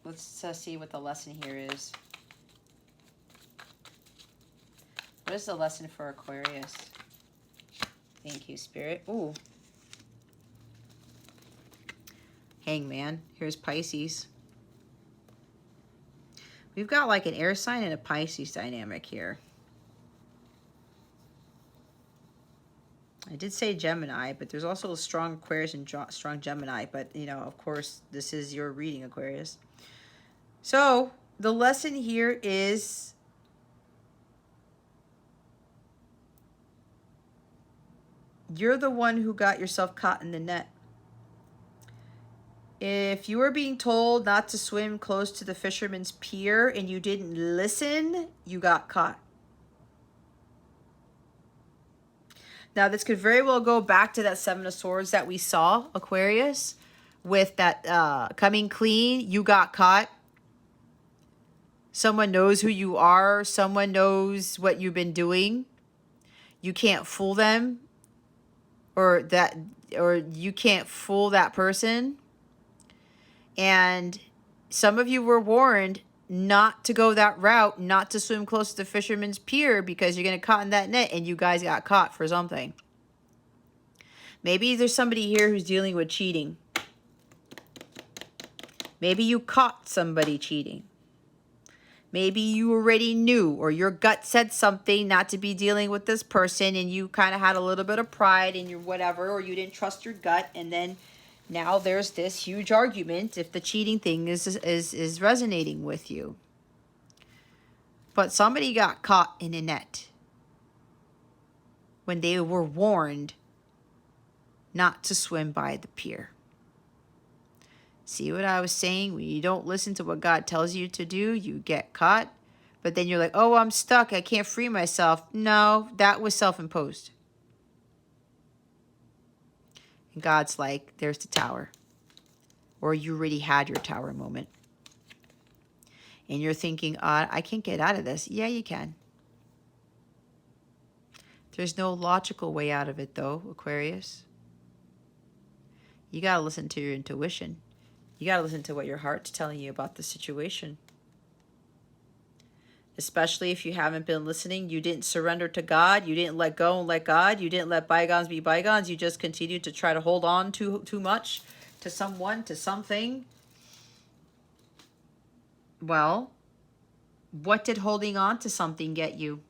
Let's see what the lesson here is. What is the lesson for Aquarius? Thank you, Spirit. Ooh. Hangman. Here's Pisces. We've got like an air sign and a Pisces dynamic here. I did say Gemini, but there's also a strong Aquarius and strong Gemini. But, you know, of course, this is your reading, Aquarius. So, the lesson here is you're the one who got yourself caught in the net. If you were being told not to swim close to the fisherman's pier and you didn't listen, you got caught. Now, this could very well go back to that Seven of Swords that we saw, Aquarius, with that coming clean, you got caught. Someone knows who you are. Someone knows what you've been doing. You can't fool them, or you can't fool that person. And some of you were warned not to go that route, not to swim close to the fisherman's pier because you're going to caught in that net, and you guys got caught for something. Maybe there's somebody here who's dealing with cheating. Maybe you caught somebody cheating. Maybe you already knew, or your gut said something not to be dealing with this person, and you kind of had a little bit of pride in your whatever, or you didn't trust your gut, and then now there's this huge argument if the cheating thing is resonating with you. But somebody got caught in a net when they were warned not to swim by the pier. See what I was saying? When you don't listen to what God tells you to do, you get caught. But then you're like, oh, I'm stuck. I can't free myself. No, that was self-imposed. And God's like, there's the tower. Or you already had your tower moment. And you're thinking, I can't get out of this. Yeah, you can. There's no logical way out of it, though, Aquarius. You got to listen to your intuition. You got to listen to what your heart's telling you about the situation. Especially if you haven't been listening, you didn't surrender to God, you didn't let go and let God, you didn't let bygones be bygones, you just continued to try to hold on too much to someone, to something. Well, what did holding on to something get you?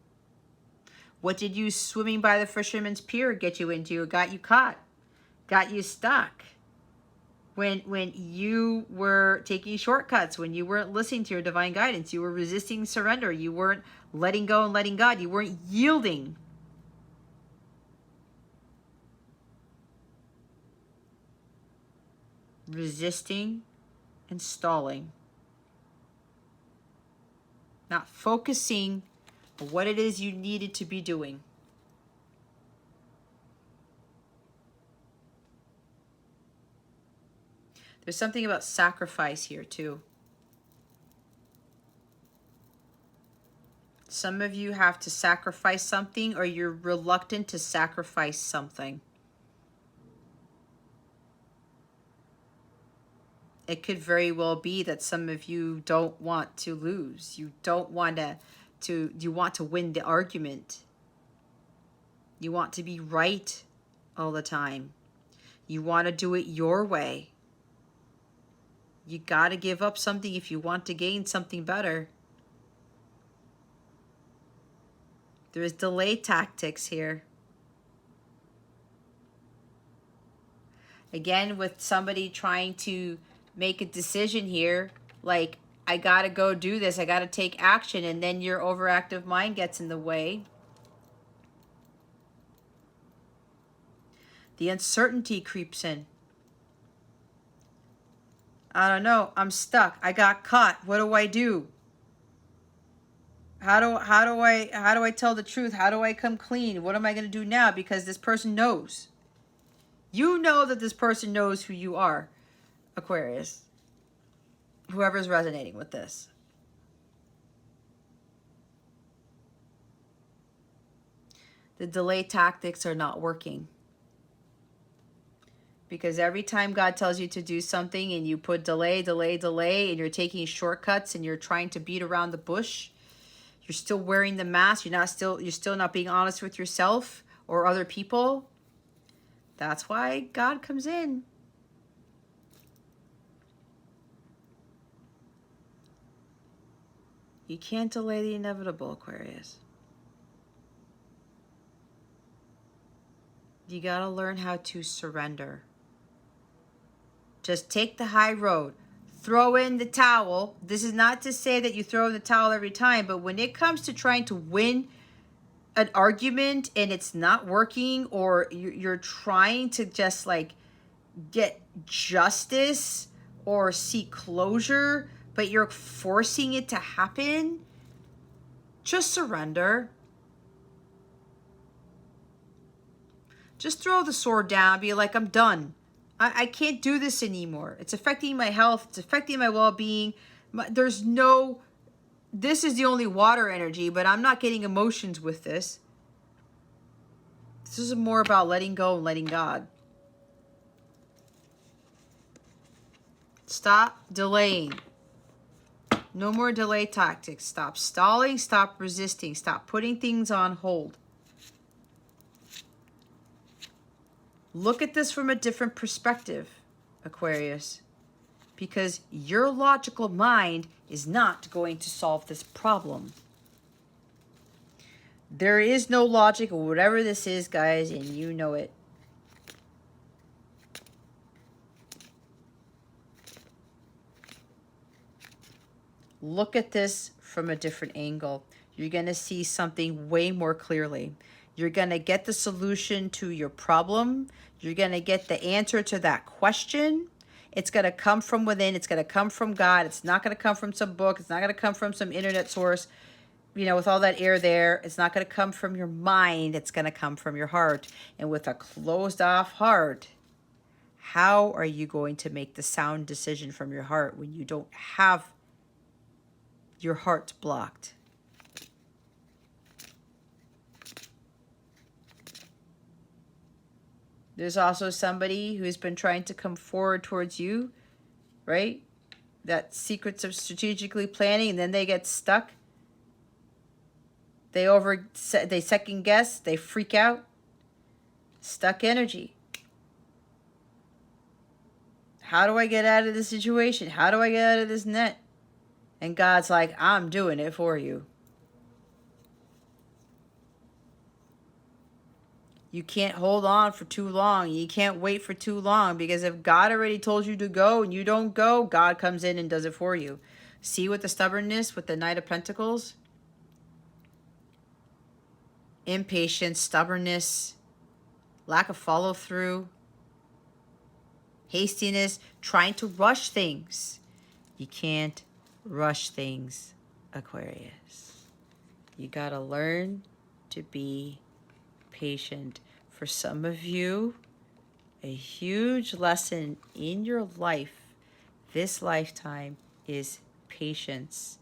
What did you swimming by the fisherman's pier get you into? It got you caught, got you stuck. When you were taking shortcuts, when you weren't listening to your divine guidance, you were resisting surrender, you weren't letting go and letting God, you weren't yielding. Resisting and stalling. Not focusing on what it is you needed to be doing. There's something about sacrifice here too. Some of you have to sacrifice something, or you're reluctant to sacrifice something. It could very well be that some of you don't want to lose. You don't want you want to win the argument. You want to be right all the time. You want to do it your way. You got to give up something if you want to gain something better. There's delay tactics here. Again, with somebody trying to make a decision here, like, I got to go do this, I got to take action, and then your overactive mind gets in the way. The uncertainty creeps in. I don't know. I'm stuck. I got caught. What do I do? How do I tell the truth? How do I come clean? What am I going to do now? Because this person knows. You know that this person knows who you are, Aquarius. Whoever's resonating with this. The delay tactics are not working. Because every time God tells you to do something and you put delay, and you're taking shortcuts and you're trying to beat around the bush, you're still wearing the mask, you're still not being honest with yourself or other people. That's why God comes in. You can't delay the inevitable, Aquarius. You got to learn how to surrender. Just take the high road. Throw in the towel. This is not to say that you throw in the towel every time, but when it comes to trying to win an argument and it's not working, or you're trying to just like get justice or seek closure, but you're forcing it to happen, just surrender. Just throw the sword down, be like, I'm done. I can't do this anymore. It's affecting my health. It's affecting my well-being. This is the only water energy, but I'm not getting emotions with this. This is more about letting go and letting God. Stop delaying. No more delay tactics. Stop stalling. Stop resisting. Stop putting things on hold. Look at this from a different perspective, Aquarius, because your logical mind is not going to solve this problem. There is no logic or whatever this is, guys, and you know it. Look at this from a different angle. You're going to see something way more clearly. You're going to get the solution to your problem. You're going to get the answer to that question. It's going to come from within. It's going to come from God. It's not going to come from some book. It's not going to come from some internet source, with all that air there. It's not going to come from your mind. It's going to come from your heart. And with a closed off heart, how are you going to make the sound decision from your heart when you don't have your heart blocked? There's also somebody who's been trying to come forward towards you, right? That secrets of strategically planning, and then they get stuck. They second guess, they freak out. Stuck energy. How do I get out of this situation? How do I get out of this net? And God's like, I'm doing it for you. You can't hold on for too long. You can't wait for too long, because if God already told you to go and you don't go, God comes in and does it for you. See, with the stubbornness, with the Knight of Pentacles, impatience, stubbornness, lack of follow through, hastiness, trying to rush things. You can't rush things, Aquarius. You got to learn to be patient. For some of you, a huge lesson in your life, this lifetime, is patience,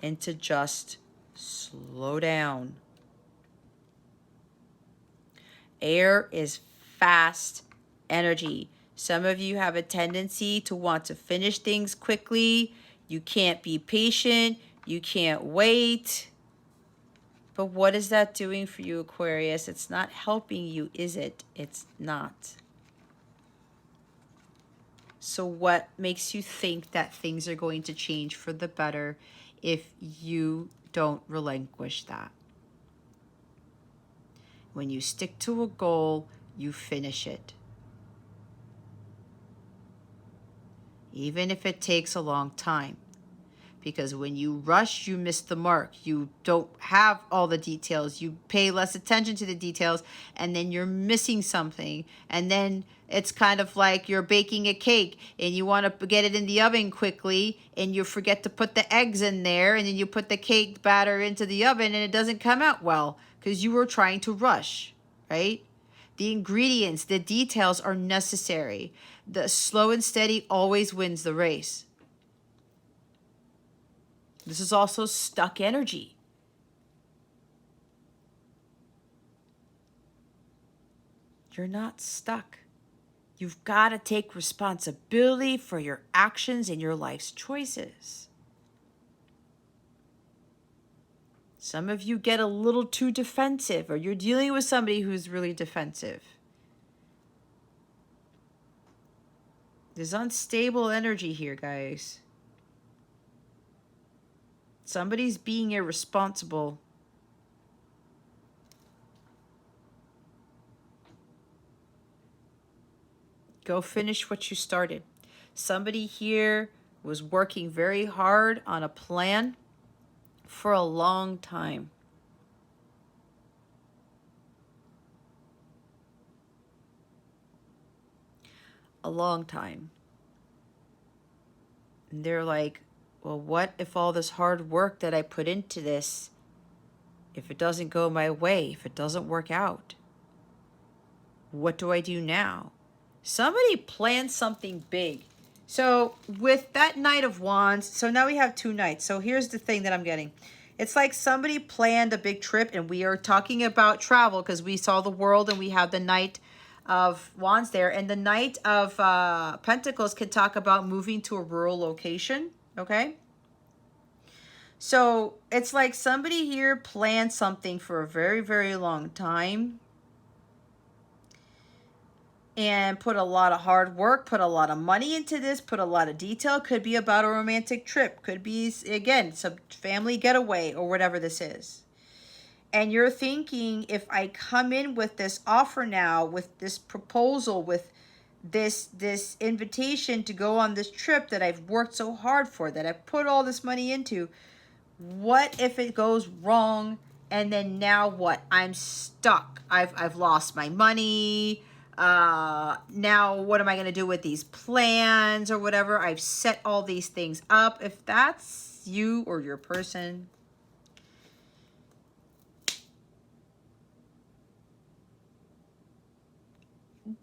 and to just slow down. Air is fast energy. Some of you have a tendency to want to finish things quickly. You can't be patient. You can't wait. But what is that doing for you, Aquarius? It's not helping you, is it? It's not. So what makes you think that things are going to change for the better if you don't relinquish that? When you stick to a goal, you finish it. Even if it takes a long time. Because when you rush, you miss the mark. You don't have all the details. You pay less attention to the details, and then you're missing something. And then it's kind of like you're baking a cake and you want to get it in the oven quickly, and you forget to put the eggs in there, and then you put the cake batter into the oven and it doesn't come out well because you were trying to rush, right? The ingredients, the details are necessary. The slow and steady always wins the race. This is also stuck energy. You're not stuck. You've got to take responsibility for your actions and your life's choices. Some of you get a little too defensive, or you're dealing with somebody who's really defensive. There's unstable energy here, guys. Somebody's being irresponsible. Go finish what you started. Somebody here was working very hard on a plan for a long time. A long time. And they're like, well, what if all this hard work that I put into this, if it doesn't go my way, if it doesn't work out, what do I do now? Somebody planned something big. So with that Knight of Wands, so now we have two knights. So here's the thing that I'm getting. It's like somebody planned a big trip, and we are talking about travel because we saw the world and we have the Knight of Wands there. And the Knight of Pentacles can talk about moving to a rural location, okay? So it's like somebody here planned something for a very, very long time and put a lot of hard work, put a lot of money into this, put a lot of detail. Could be about a romantic trip. Could be, again, some family getaway or whatever this is. And you're thinking, if I come in with this offer now, with this proposal, with this invitation to go on this trip that I've worked so hard for, that I've put all this money into, what if it goes wrong? And then now what? I'm stuck. I've lost my money. Now what am I going to do with these plans or whatever? I've set all these things up. If that's you or your person,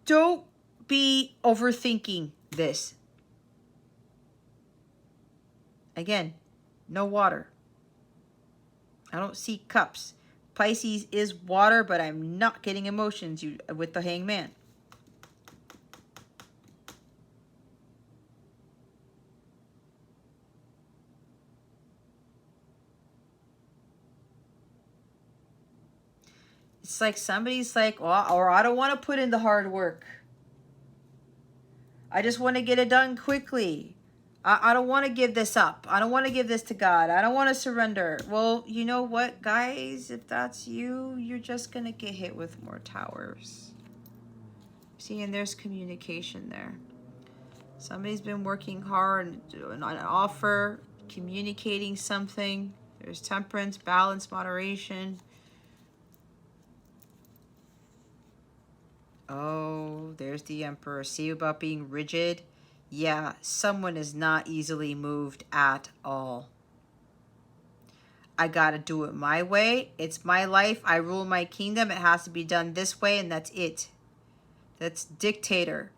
don't be overthinking this. Again, no water. I don't see cups. Pisces is water, but I'm not getting emotions with the Hangman. It's like somebody's like, well, or I don't want to put in the hard work. I just want to get it done quickly. I don't want to give this up. I don't want to give this to God. I don't want to surrender. Well, you know what, guys? If that's you, you're just going to get hit with more towers. See, and there's communication there. Somebody's been working hard on an offer, communicating something. There's temperance, balance, moderation. Oh, there's the Emperor. See about being rigid? Yeah, someone is not easily moved at all. I gotta do it my way. It's my life. I rule my kingdom. It has to be done this way, and that's it. That's dictator.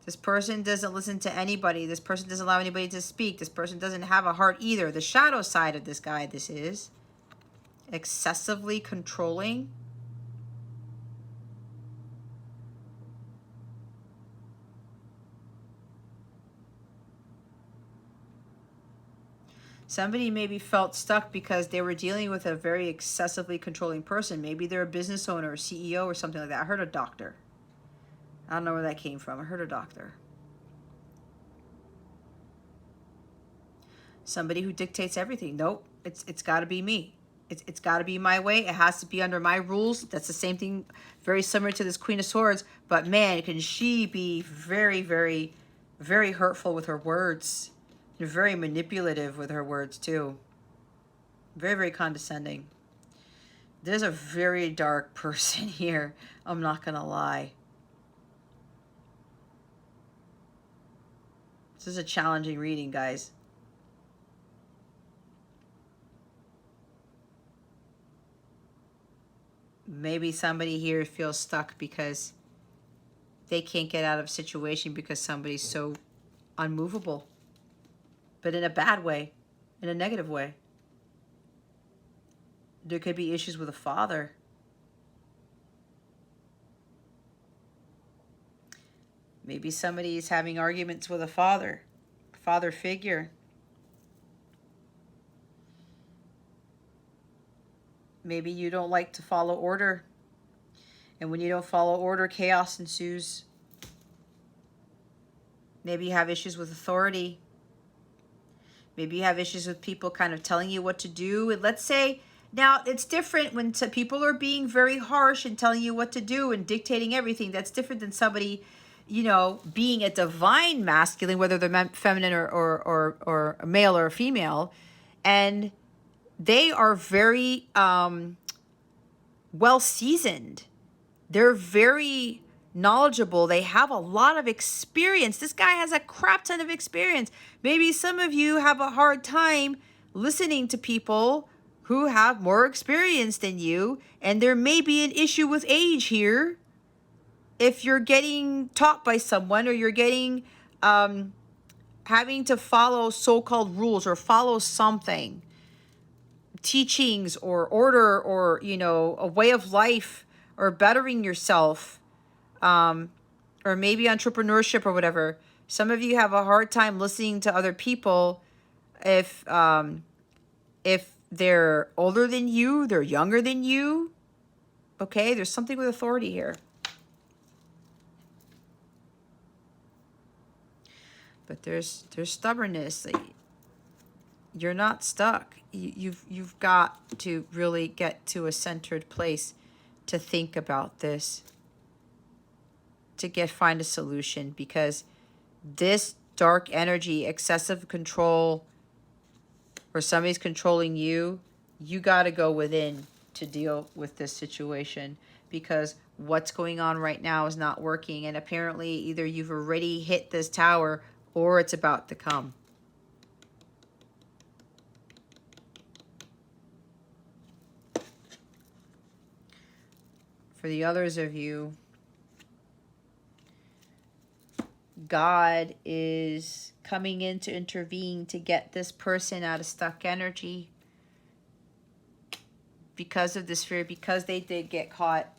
This person doesn't listen to anybody. This person doesn't allow anybody to speak. This person doesn't have a heart either. The shadow side of this guy, this is excessively controlling. Somebody maybe felt stuck because they were dealing with a very excessively controlling person. Maybe they're a business owner or CEO or something like that. I heard a doctor. I don't know where that came from. I heard a doctor. Somebody who dictates everything. Nope, it's got to be me. It's got to be my way. It has to be under my rules. That's the same thing, very similar to this Queen of Swords. But man, can she be very, very, very hurtful with her words. And very manipulative with her words too. Very, very condescending. There's a very dark person here. I'm not going to lie. This is a challenging reading, guys. Maybe somebody here feels stuck because they can't get out of a situation because somebody's so unmovable. But in a bad way, in a negative way. There could be issues with a father. Maybe somebody is having arguments with a father figure. Maybe you don't like to follow order. And when you don't follow order, chaos ensues. Maybe you have issues with authority. Maybe you have issues with people kind of telling you what to do. And let's say, now it's different when people are being very harsh and telling you what to do and dictating everything. That's different than somebody, you know, being a divine masculine, whether they're feminine or a male or a female. And they are very well seasoned. They're very knowledgeable. They have a lot of experience. This guy has a crap ton of experience. Maybe some of you have a hard time listening to people who have more experience than you, and there may be an issue with age here. If you're getting taught by someone, or you're getting having to follow so-called rules or follow something, teachings or order, or, you know, a way of life, or bettering yourself, or maybe entrepreneurship or whatever. Some of you have a hard time listening to other people if they're older than you, they're younger than you. Okay, there's something with authority here. But there's stubbornness. You're not stuck. You've got to really get to a centered place to think about this, to find a solution, because this dark energy, excessive control, or somebody's controlling you, you got to go within to deal with this situation, because what's going on right now is not working. And apparently either you've already hit this tower or it's about to come. For the others of you, God is coming in to intervene to get this person out of stuck energy because of this fear, because they did get caught,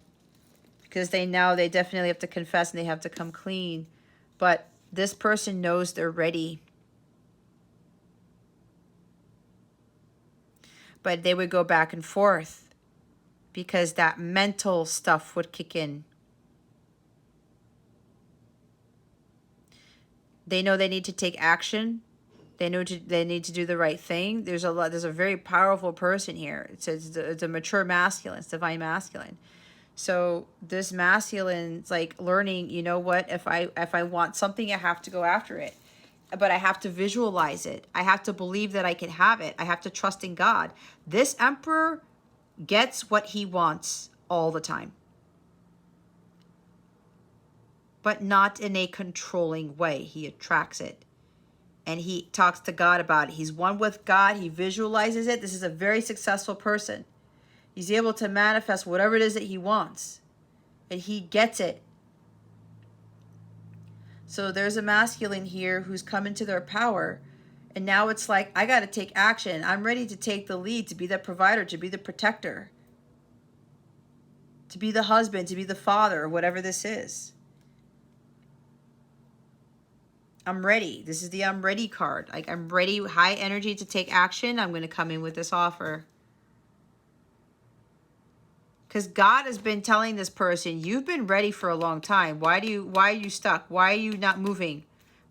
because they definitely have to confess and they have to come clean. But this person knows they're ready. But they would go back and forth because that mental stuff would kick in. They know they need to take action, They need to do the right thing. There's a very powerful person here. It's a mature masculine. It's divine masculine. So this masculine's like learning, you know what, if I want something, I have to go after it. But I have to visualize it. I have to believe that I can have it. I have to trust in God. This emperor gets what he wants all the time, but not in a controlling way. He attracts it. And he talks to God about it. He's one with God. He visualizes it. This is a very successful person. He's able to manifest whatever it is that he wants. And he gets it. So there's a masculine here who's come into their power. And now it's like, I got to take action. I'm ready to take the lead, to be the provider, to be the protector, to be the husband, to be the father, or whatever this is. I'm ready. This is the I'm ready card. Like, I'm ready, high energy to take action. I'm going to come in with this offer. Because God has been telling this person, you've been ready for a long time. Why are you stuck? Why are you not moving?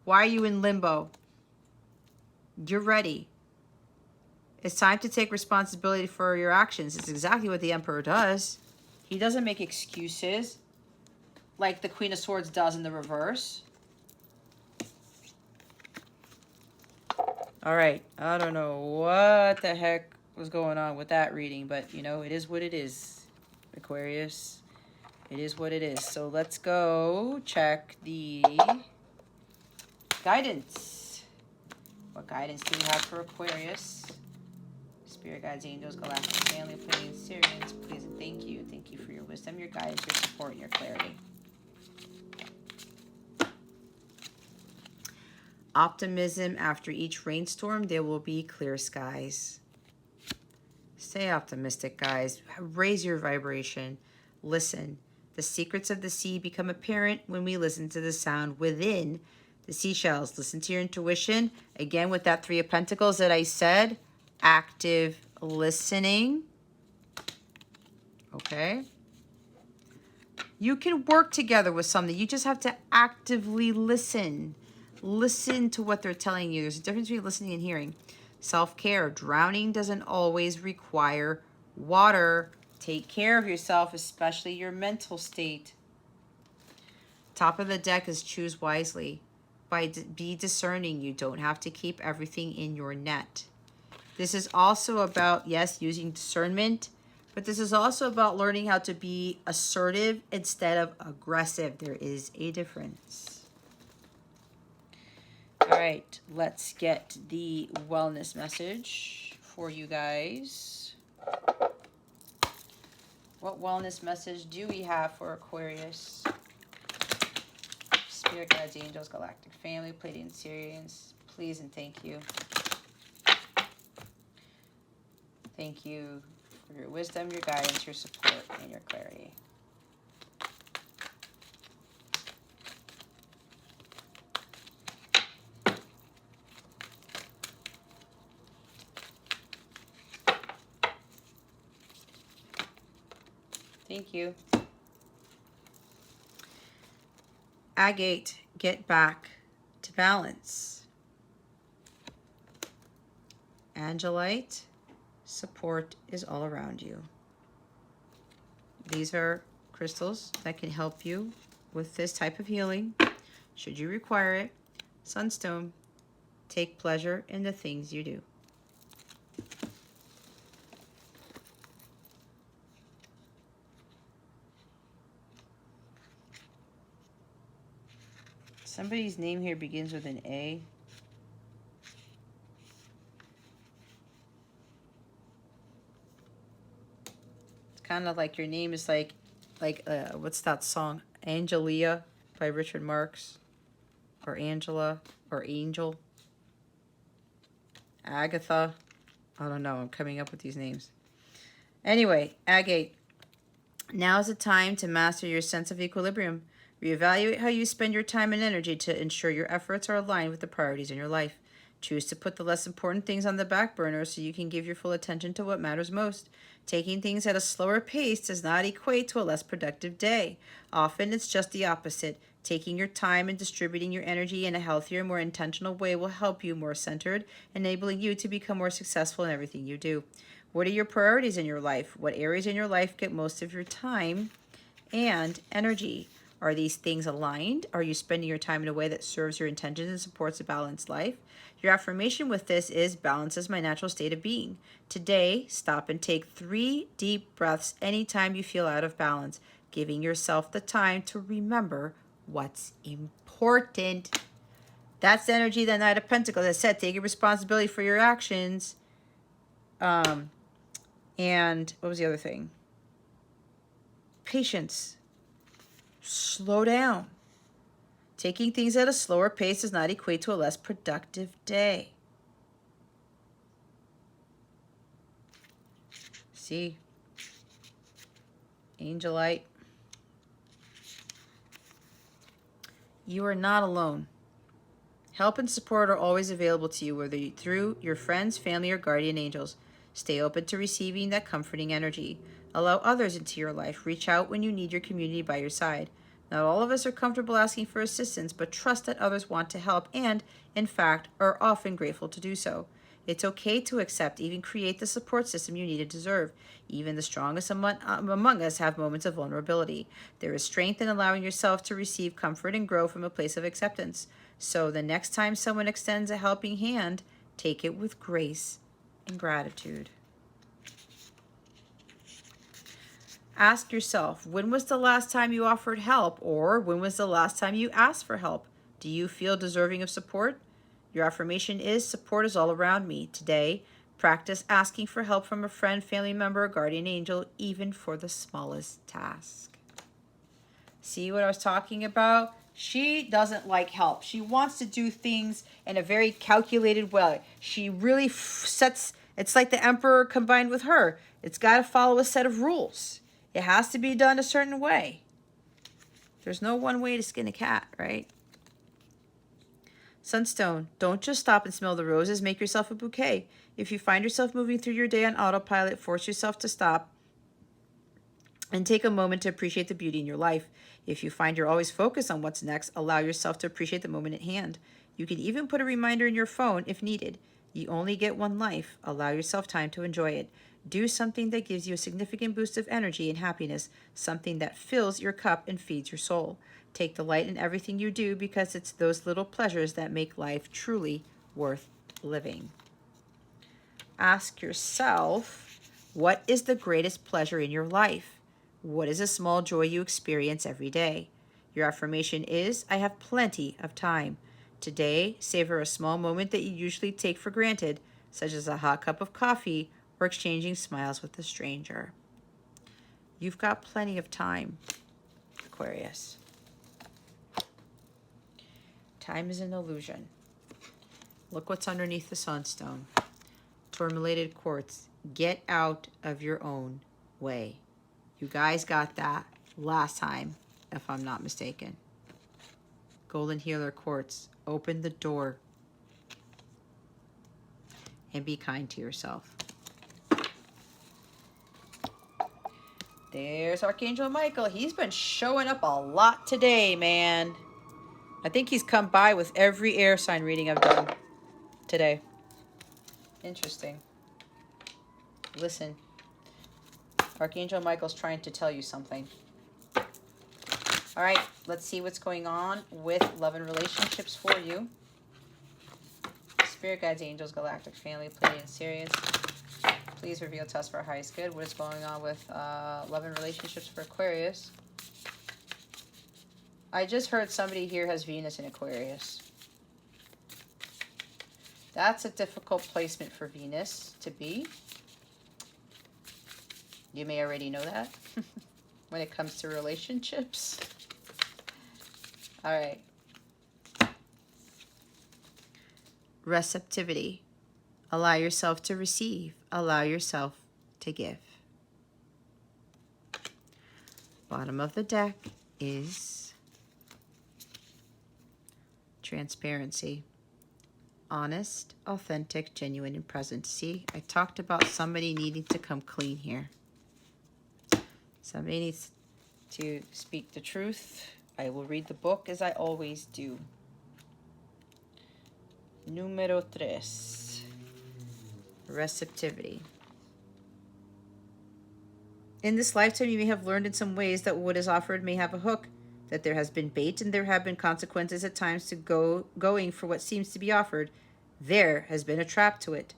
Why are you in limbo? You're ready. It's time to take responsibility for your actions. It's exactly what the Emperor does. He doesn't make excuses like the Queen of Swords does in the reverse. All right. I don't know what the heck was going on with that reading, but, you know, it is what it is. Aquarius, it is what it is. So let's go check the guidance. What guidance do we have for Aquarius? Spirit guides, angels, galactic family, Pleiadian, Sirians, please and thank you. Thank you for your wisdom, your guidance, your support, and your clarity. Optimism. After each rainstorm, there will be clear skies. Stay optimistic, guys. Raise your vibration. Listen. The secrets of the sea become apparent when we listen to the sound within the seashells. Listen to your intuition. Again, with that Three of Pentacles that I said, active listening. Okay? You can work together with something. You just have to actively listen. Listen to what they're telling you. There's a difference between listening and hearing. Self-care. Drowning doesn't always require water. Take care of yourself, especially your mental state. Top of the deck is choose wisely. Be discerning. You don't have to keep everything in your net. This is also about, yes, using discernment, but this is also about learning how to be assertive instead of aggressive. There is a difference. All right, let's get the wellness message for you guys. What wellness message do we have for Aquarius? Spirit guides, angels, galactic family, Pleiadian, Sirians, please and thank you. Thank you for your wisdom, your guidance, your support, and your clarity. Thank you. Agate, get back to balance. Angelite, support is all around you. These are crystals that can help you with this type of healing, should you require it. Sunstone, take pleasure in the things you do. Somebody's name here begins with an A. It's kind of like your name is like what's that song? Angelia by Richard Marx. Or Angela. Or Angel. Agatha. I don't know. I'm coming up with these names. Anyway, Agate. Now's the time to master your sense of equilibrium. Reevaluate how you spend your time and energy to ensure your efforts are aligned with the priorities in your life. Choose to put the less important things on the back burner so you can give your full attention to what matters most. Taking things at a slower pace does not equate to a less productive day. Often it's just the opposite. Taking your time and distributing your energy in a healthier, more intentional way will help you more centered, enabling you to become more successful in everything you do. What are your priorities in your life? What areas in your life get most of your time and energy? Are these things aligned? Are you spending your time in a way that serves your intentions and supports a balanced life? Your affirmation with this is balance is my natural state of being. Today, stop and take 3 deep breaths anytime you feel out of balance, giving yourself the time to remember what's important. That's the energy of the Knight of Pentacles. As I said, taking responsibility for your actions. And what was the other thing? Patience. Slow down. Taking things at a slower pace does not equate to a less productive day. See? Angelite. You are not alone. Help and support are always available to you, whether through your friends, family, or guardian angels. Stay open to receiving that comforting energy. Allow others into your life. Reach out when you need your community by your side. Not all of us are comfortable asking for assistance, but trust that others want to help and, in fact, are often grateful to do so. It's okay to accept, even create the support system you need and deserve. Even the strongest among us have moments of vulnerability. There is strength in allowing yourself to receive comfort and grow from a place of acceptance. So the next time someone extends a helping hand, take it with grace and gratitude. Ask yourself, when was the last time you offered help, or when was the last time you asked for help? Do you feel deserving of support? Your affirmation is, support is all around me. Today, practice asking for help from a friend, family member, or guardian angel, even for the smallest task. See what I was talking about? She doesn't like help. She wants to do things in a very calculated way. She really sets, it's like the emperor combined with her. It's got to follow a set of rules. It has to be done a certain way. There's no one way to skin a cat, right? Sunstone, don't just stop and smell the roses. Make yourself a bouquet. If you find yourself moving through your day on autopilot, force yourself to stop and take a moment to appreciate the beauty in your life. If you find you're always focused on what's next, allow yourself to appreciate the moment at hand. You can even put a reminder in your phone if needed. You only get one life. Allow yourself time to enjoy it. Do something that gives you a significant boost of energy and happiness, something that fills your cup and feeds your soul. Take delight in everything you do, because it's those little pleasures that make life truly worth living. Ask yourself, what is the greatest pleasure in your life? What is a small joy you experience every day? Your affirmation is, I have plenty of time. Today, savor a small moment that you usually take for granted, such as a hot cup of coffee or exchanging smiles with a stranger. You've got plenty of time, Aquarius. Time is an illusion. Look what's underneath the sunstone. Tourmalated quartz. Get out of your own way. You guys got that last time, if I'm not mistaken. Golden healer quartz. Open the door and be kind to yourself. There's Archangel Michael. He's been showing up a lot today, man. I think he's come by with every air sign reading I've done today. Interesting. Listen. Archangel Michael's trying to tell you something. All right, let's see what's going on with love and relationships for you. Spirit guides, angels, galactic family, Pleiadian, Sirius. Please reveal to us for our highest good. What is going on with love and relationships for Aquarius? I just heard somebody here has Venus in Aquarius. That's a difficult placement for Venus to be. You may already know that when it comes to relationships. All right. Receptivity. Allow yourself to receive. Allow yourself to give. Bottom of the deck is transparency. Honest, authentic, genuine, and present. See, I talked about somebody needing to come clean here. Somebody needs to speak the truth I will read the book as I always do. Número 3. Receptivity. In this lifetime, you may have learned in some ways that what is offered may have a hook, that there has been bait and there have been consequences at times to going for what seems to be offered. There has been a trap to it.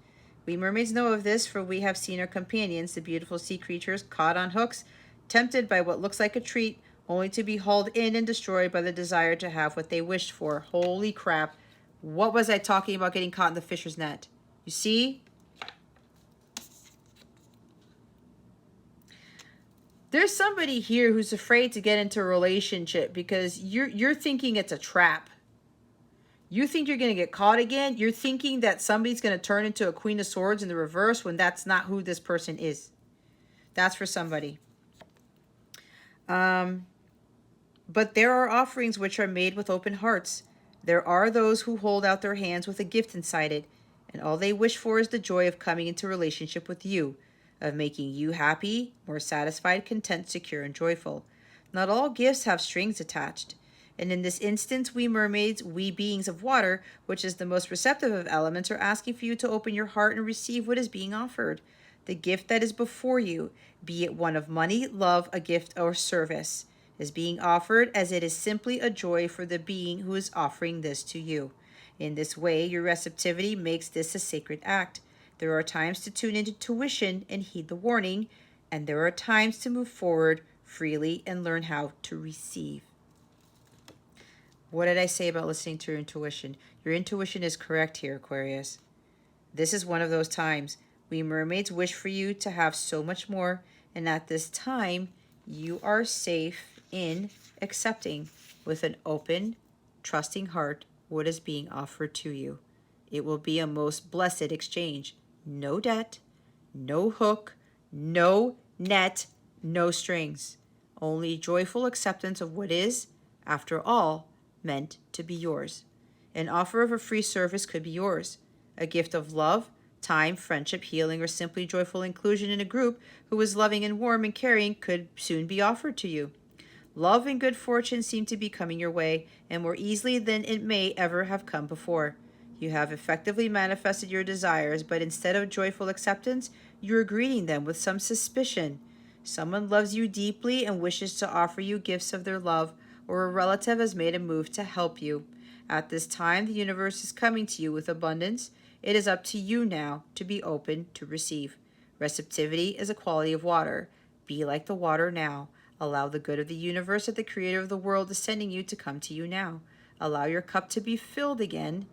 We mermaids know of this, for we have seen our companions, the beautiful sea creatures, caught on hooks, tempted by what looks like a treat, only to be hauled in and destroyed by the desire to have what they wished for. Holy crap. What was I talking about getting caught in the fisher's net? You see? There's somebody here who's afraid to get into a relationship because you're thinking it's a trap. You think you're going to get caught again. You're thinking that somebody's going to turn into a Queen of Swords in the reverse when that's not who this person is. That's for somebody. But there are offerings which are made with open hearts. There are those who hold out their hands with a gift inside it, and all they wish for is the joy of coming into relationship with you, of making you happy, more satisfied, content, secure, and joyful. Not all gifts have strings attached. And in this instance, we mermaids, we beings of water, which is the most receptive of elements, are asking for you to open your heart and receive what is being offered. The gift that is before you, be it one of money, love, a gift, or service, is being offered as it is simply a joy for the being who is offering this to you. In this way, your receptivity makes this a sacred act. There are times to tune into tuition and heed the warning, and there are times to move forward freely and learn how to receive. What did I say about listening to your intuition? Your intuition is correct here, Aquarius. This is one of those times. We mermaids wish for you to have so much more, and at this time, you are safe in accepting with an open, trusting heart what is being offered to you. It will be a most blessed exchange. No debt, no hook, no net, no strings. Only joyful acceptance of what is, after all, meant to be yours. An offer of a free service could be yours. A gift of love, time, friendship, healing, or simply joyful inclusion in a group who is loving and warm and caring could soon be offered to you. Love and good fortune seem to be coming your way, and more easily than it may ever have come before. You have effectively manifested your desires, but instead of joyful acceptance, you are greeting them with some suspicion. Someone loves you deeply and wishes to offer you gifts of their love, or a relative has made a move to help you. At this time, the universe is coming to you with abundance. It is up to you now to be open to receive. Receptivity is a quality of water. Be like the water now. Allow the good of the universe that the creator of the world is sending you to come to you now. Allow your cup to be filled again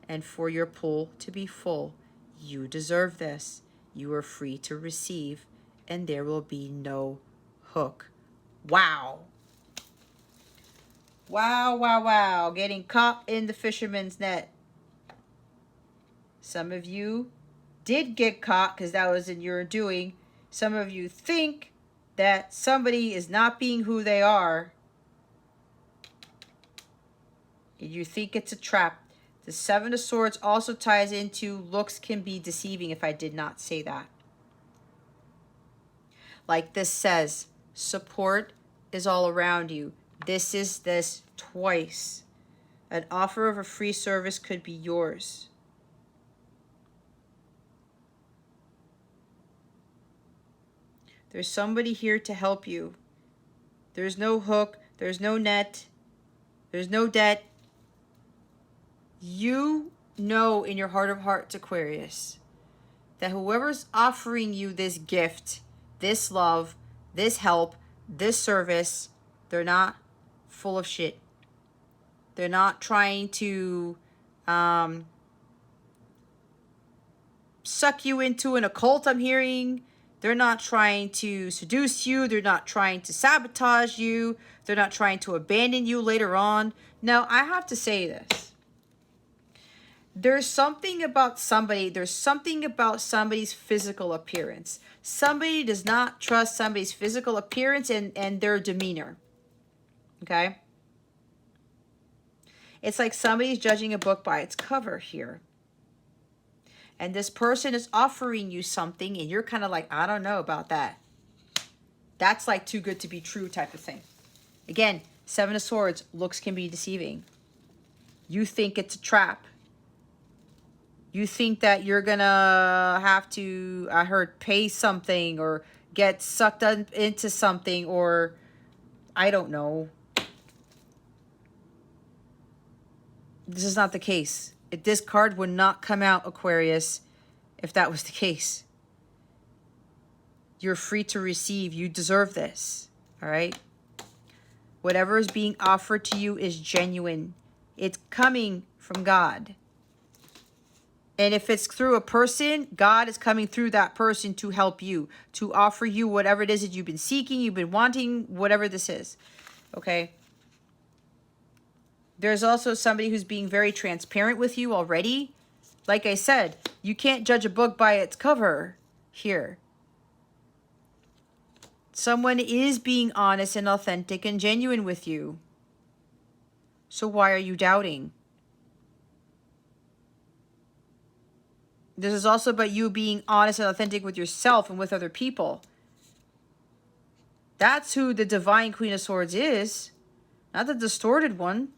and for your pool to be full. You deserve this. You are free to receive, and there will be no hook. Wow. Wow, wow, wow. Getting caught in the fisherman's net. Some of you did get caught because that was in your doing. Some of you think that somebody is not being who they are. You think it's a trap. The Seven of Swords also ties into looks can be deceiving if I did not say that. Like this says, support is all around you. This is this twice. An offer of a free service could be yours. There's somebody here to help you. There's no hook. There's no net. There's no debt. You know in your heart of hearts, Aquarius, that whoever's offering you this gift, this love, this help, this service, they're not full of shit. They're not trying to suck you into an occult, I'm hearing. They're not trying to seduce you. They're not trying to sabotage you. They're not trying to abandon you later on. Now, I have to say this. There's something about somebody. There's something about somebody's physical appearance. Somebody does not trust somebody's physical appearance and their demeanor. Okay? It's like somebody's judging a book by its cover here. And this person is offering you something and you're kind of like, I don't know about that. That's like too good to be true type of thing. Again, Seven of Swords, looks can be deceiving. You think it's a trap. You think that you're gonna have to, I heard, pay something or get sucked into something, or I don't know. This is not the case. This card would not come out, Aquarius, if that was the case. You're free to receive. You deserve this. All right? Whatever is being offered to you is genuine. It's coming from God. And if it's through a person, God is coming through that person to help you, to offer you whatever it is that you've been seeking, you've been wanting, whatever this is. Okay? There's also somebody who's being very transparent with you already. Like I said, you can't judge a book by its cover here. Someone is being honest and authentic and genuine with you. So why are you doubting? This is also about you being honest and authentic with yourself and with other people. That's who the Divine Queen of Swords is, not the distorted one.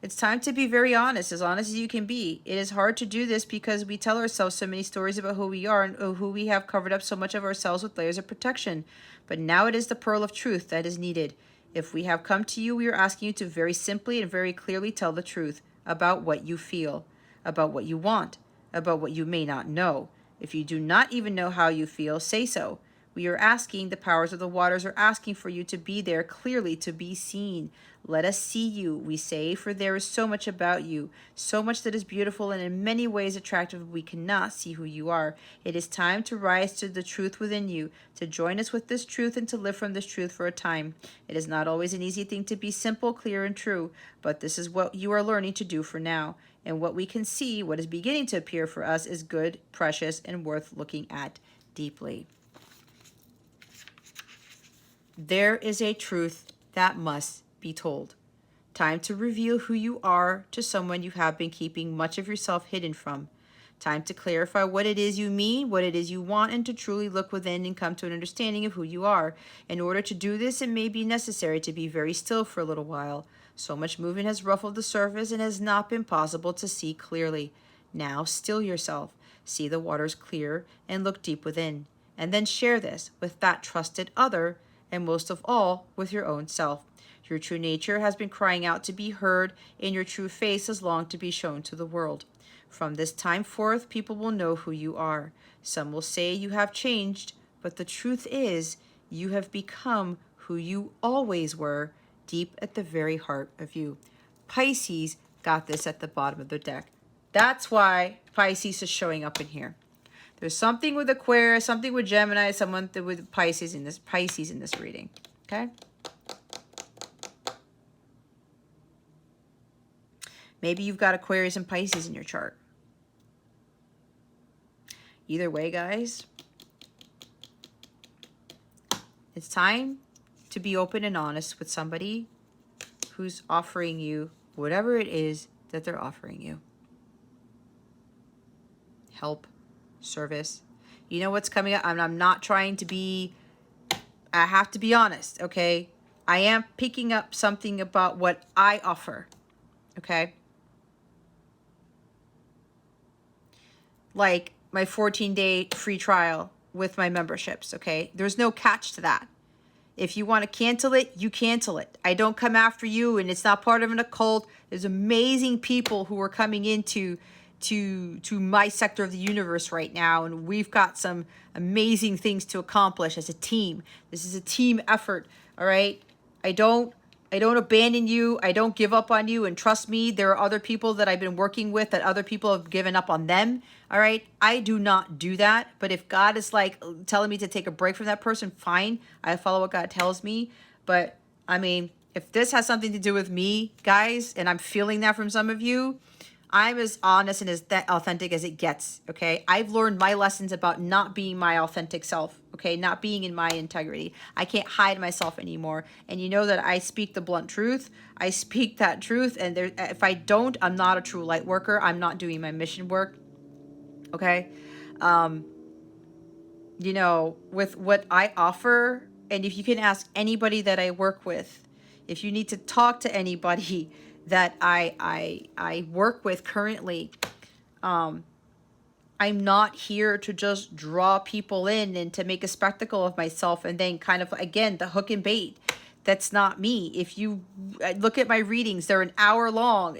It's time to be very honest as you can be. It is hard to do this because we tell ourselves so many stories about who we are and who we have covered up so much of ourselves with layers of protection. But now it is the pearl of truth that is needed. If we have come to you, we are asking you to very simply and very clearly tell the truth about what you feel, about what you want, about what you may not know. If you do not even know how you feel, say so. We are asking, the powers of the waters are asking for you to be there clearly, to be seen. Let us see you, we say, for there is so much about you, so much that is beautiful and in many ways attractive. We cannot see who you are. It is time to rise to the truth within you, to join us with this truth and to live from this truth for a time. It is not always an easy thing to be simple, clear, and true, but this is what you are learning to do for now. And what we can see, what is beginning to appear for us, is good, precious, and worth looking at deeply. There is a truth that must be told. Time to reveal who you are to someone you have been keeping much of yourself hidden from. Time to clarify what it is you mean, what it is you want, and to truly look within and come to an understanding of who you are. In order to do this, it may be necessary to be very still for a little while. So much movement has ruffled the surface and has not been possible to see clearly. Now still yourself, see the waters clear, and look deep within. And then share this with that trusted other, and most of all, with your own self. Your true nature has been crying out to be heard, and your true face has longed to be shown to the world. From this time forth, people will know who you are. Some will say you have changed, but the truth is, you have become who you always were, deep at the very heart of you. Pisces got this at the bottom of the deck. That's why Pisces is showing up in here. There's something with Aquarius, something with Gemini, someone with Pisces in this reading. Okay? Maybe you've got Aquarius and Pisces in your chart. Either way, guys, it's time to be open and honest with somebody who's offering you whatever it is that they're offering you. Help, service. You know what's coming up? I'm not trying to be, I have to be honest, okay? I am picking up something about what I offer, okay? Like my 14-day free trial with my memberships, okay? There's no catch to that. If you want to cancel it, you cancel it. I don't come after you, and it's not part of an occult. There's amazing people who are coming into to my sector of the universe right now, and we've got some amazing things to accomplish as a team. This is a team effort, all right? I don't abandon you. I don't give up on you. And trust me, there are other people that I've been working with that other people have given up on them. All right. I do not do that. But if God is like telling me to take a break from that person, fine. I follow what God tells me. But I mean, if this has something to do with me, guys, and I'm feeling that from some of you, I'm as honest and as authentic as it gets, okay? I've learned my lessons about not being my authentic self, okay? Not being in my integrity. I can't hide myself anymore. And you know that I speak the blunt truth. I speak that truth. And there, if I don't, I'm not a true light worker. I'm not doing my mission work, okay? You know, with what I offer, and if you can ask anybody that I work with, If you need to talk to anybody that I work with currently, I'm not here to just draw people in and to make a spectacle of myself and then kind of, again, the hook and bait. That's not me. If you look at my readings, they're an hour long.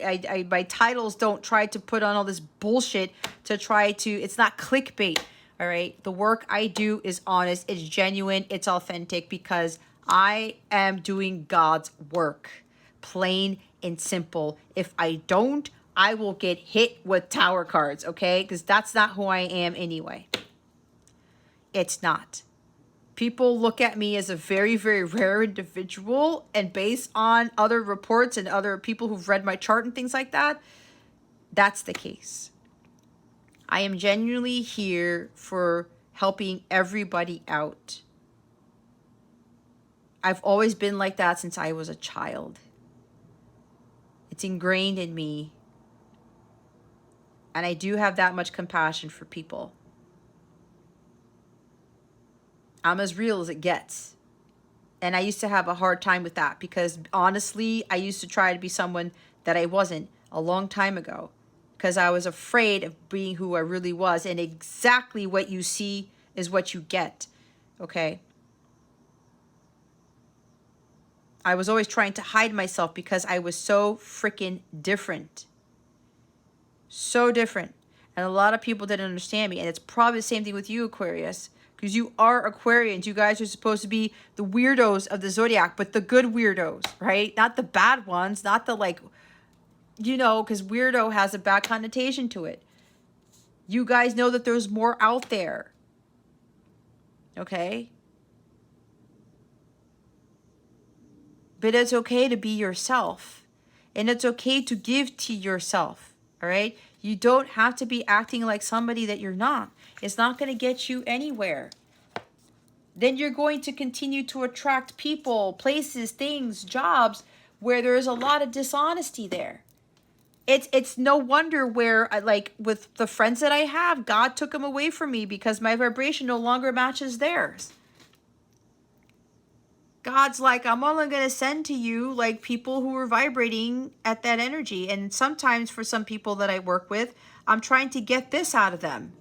My titles don't try to put on all this bullshit to try to, it's not clickbait. All right. The work I do is honest. It's genuine. It's authentic because I am doing God's work. Plain and simple. If I don't, I will get hit with tower cards. Okay. Because that's not who I am anyway. It's not. People look at me as a very, very rare individual, and based on other reports and other people who've read my chart and things like that, that's the case. I am genuinely here for helping everybody out. I've always been like that since I was a child. It's ingrained in me. And I do have that much compassion for people. I'm as real as it gets. And I used to have a hard time with that because honestly, I used to try to be someone that I wasn't a long time ago because I was afraid of being who I really was. And exactly what you see is what you get. Okay. I was always trying to hide myself because I was so freaking different. So different. And a lot of people didn't understand me. And it's probably the same thing with you, Aquarius. Because you are Aquarians. You guys are supposed to be the weirdos of the zodiac, but the good weirdos, right? Not the bad ones, not the like, you know, because weirdo has a bad connotation to it. You guys know that there's more out there. Okay? But it's okay to be yourself. And it's okay to give to yourself. All right? You don't have to be acting like somebody that you're not. It's not going to get you anywhere. Then you're going to continue to attract people, places, things, jobs where there's a lot of dishonesty there. It's no wonder where, like with the friends that I have, God took them away from me because my vibration no longer matches theirs. God's like, I'm only going to send to you like people who are vibrating at that energy. And sometimes for some people that I work with, I'm trying to get this out of them.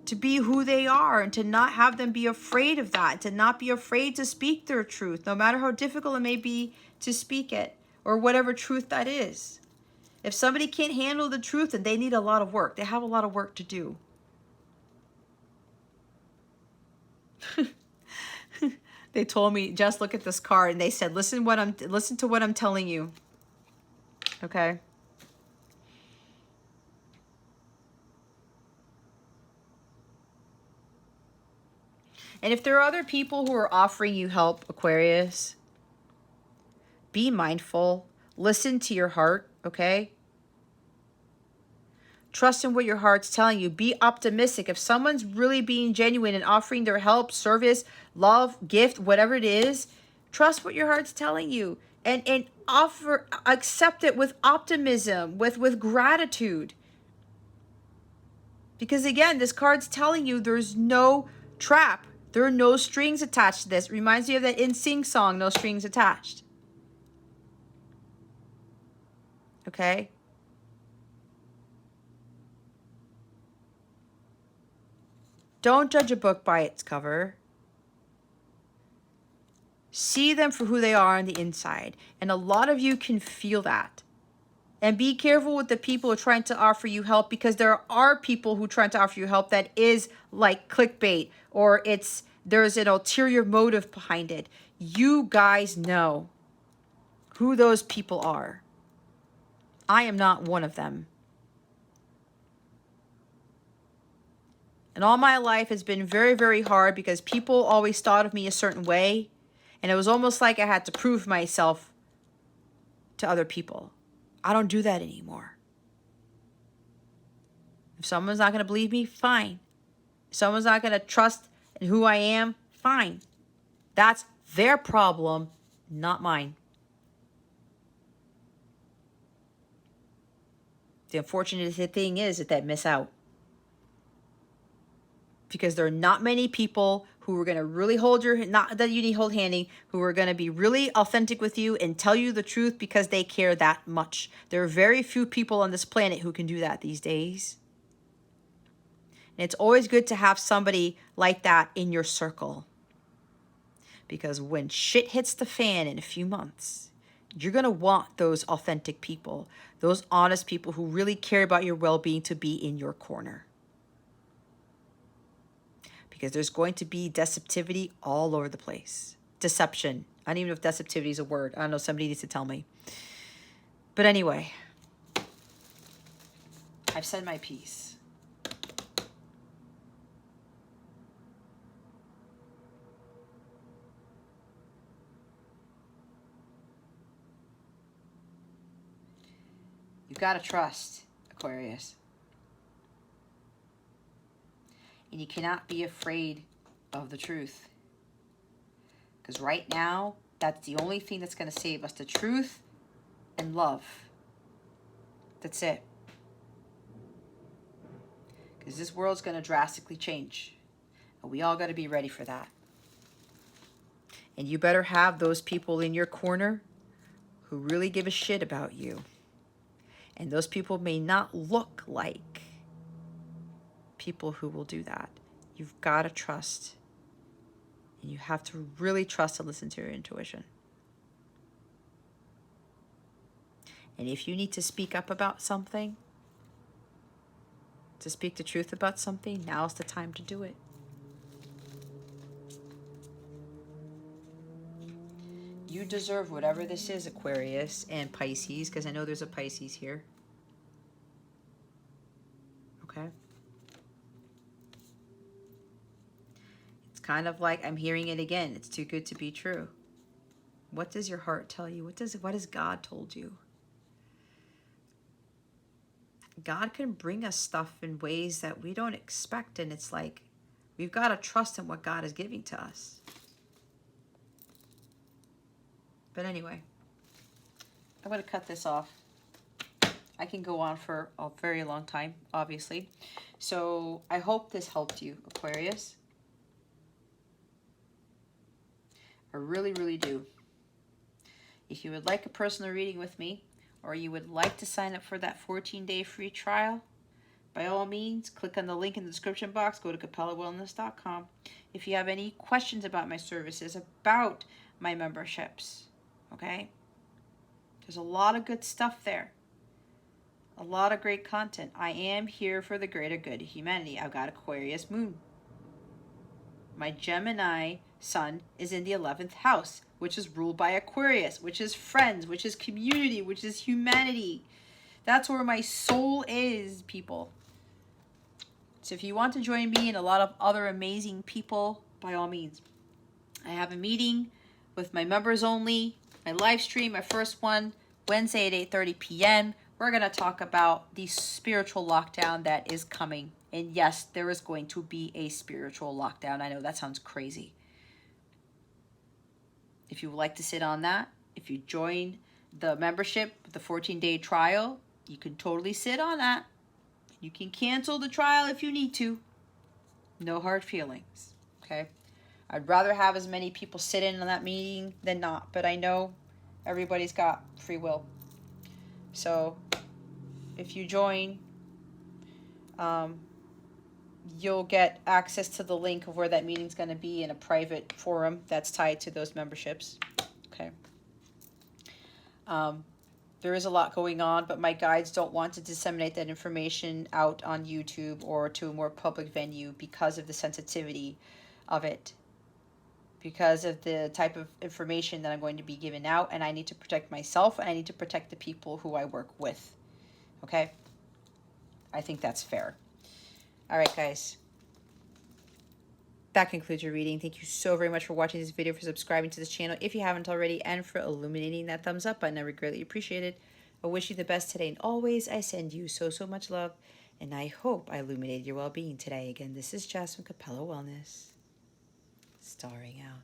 To be who they are and to not have them be afraid of that. To not be afraid to speak their truth, no matter how difficult it may be to speak it or whatever truth that is. If somebody can't handle the truth, then they need a lot of work. They have a lot of work to do. They told me, just look at this card, and they said, listen to what I'm telling you. Okay? And if there are other people who are offering you help, Aquarius, be mindful. Listen to your heart, okay? Trust in what your heart's telling you. Be optimistic. If someone's really being genuine and offering their help, service, love, gift, whatever it is, trust what your heart's telling you. And accept it with optimism, with gratitude. Because again, this card's telling you there's no trap. There are no strings attached to this. It reminds me of that NSYNC song, No Strings Attached. Okay? Don't judge a book by its cover. See them for who they are on the inside. And a lot of you can feel that. And be careful with the people who are trying to offer you help, because there are people who are trying to offer you help that is like clickbait, or there's an ulterior motive behind it. You guys know who those people are. I am not one of them. And all my life has been very, very hard because people always thought of me a certain way. And it was almost like I had to prove myself to other people. I don't do that anymore. If someone's not going to believe me, fine. If someone's not going to trust in who I am, fine. That's their problem, not mine. The unfortunate thing is that they miss out. because there are not many people who are going to really hold your, not that you need hold handing, who are going to be really authentic with you and tell you the truth because they care that much. There are very few people on this planet who can do that these days. And it's always good to have somebody like that in your circle, because when shit hits the fan in a few months, you're going to want those authentic people, those honest people who really care about your well-being to be in your corner. Because there's going to be deceptivity all over the place. Deception. I don't even know if deceptivity is a word. I don't know. Somebody needs to tell me. But anyway, I've said my piece. You've got to trust, Aquarius. And you cannot be afraid of the truth. Because right now, that's the only thing that's going to save us. The truth and love. That's it. Because this world's going to drastically change. And we all got to be ready for that. And you better have those people in your corner who really give a shit about you. And those people may not look like people who will do that. You've got to trust. And you have to really trust and listen to your intuition. And if you need to speak up about something, to speak the truth about something, now's the time to do it. You deserve whatever this is, Aquarius and Pisces, because I know there's a Pisces here. Okay? It's kind of like I'm hearing it again. It's too good to be true. What does your heart tell you? What has God told you? God can bring us stuff in ways that we don't expect, and it's like we've got to trust in what God is giving to us. But anyway, I'm going to cut this off. I can go on for a very long time, obviously. So I hope this helped you, Aquarius. I really, really do. If you would like a personal reading with me, or you would like to sign up for that 14-day free trial, by all means, click on the link in the description box. Go to capellawellness.com. If you have any questions about my services, about my memberships, okay? There's a lot of good stuff there. A lot of great content. I am here for the greater good of humanity. I've got Aquarius moon. My Gemini sun is in the 11th house, which is ruled by Aquarius, which is friends, which is community, which is humanity. That's where my soul is, people. So if you want to join me and a lot of other amazing people, by all means. I have a meeting with my members only, my live stream, my first one, Wednesday at 8:30 p.m. We're going to talk about the spiritual lockdown that is coming. And yes, there is going to be a spiritual lockdown. I know that sounds crazy. If you would like to sit on that, if you join the membership, the 14-day trial, you can totally sit on that. You can cancel the trial if you need to. No hard feelings, okay? I'd rather have as many people sit in on that meeting than not, but I know everybody's got free will. So if you join, you'll get access to the link of where that meeting's going to be in a private forum that's tied to those memberships. Okay. There is a lot going on, but my guides don't want to disseminate that information out on YouTube or to a more public venue because of the sensitivity of it, because of the type of information that I'm going to be giving out, and I need to protect myself and I need to protect the people who I work with. Okay? I think that's fair. All right, guys. That concludes your reading. Thank you so very much for watching this video, for subscribing to this channel if you haven't already, and for illuminating that thumbs up button. I would greatly appreciate it. I wish you the best today, and always I send you so, so much love, and I hope I illuminated your well-being today. Again, this is Jess from Capella Wellness, starring out.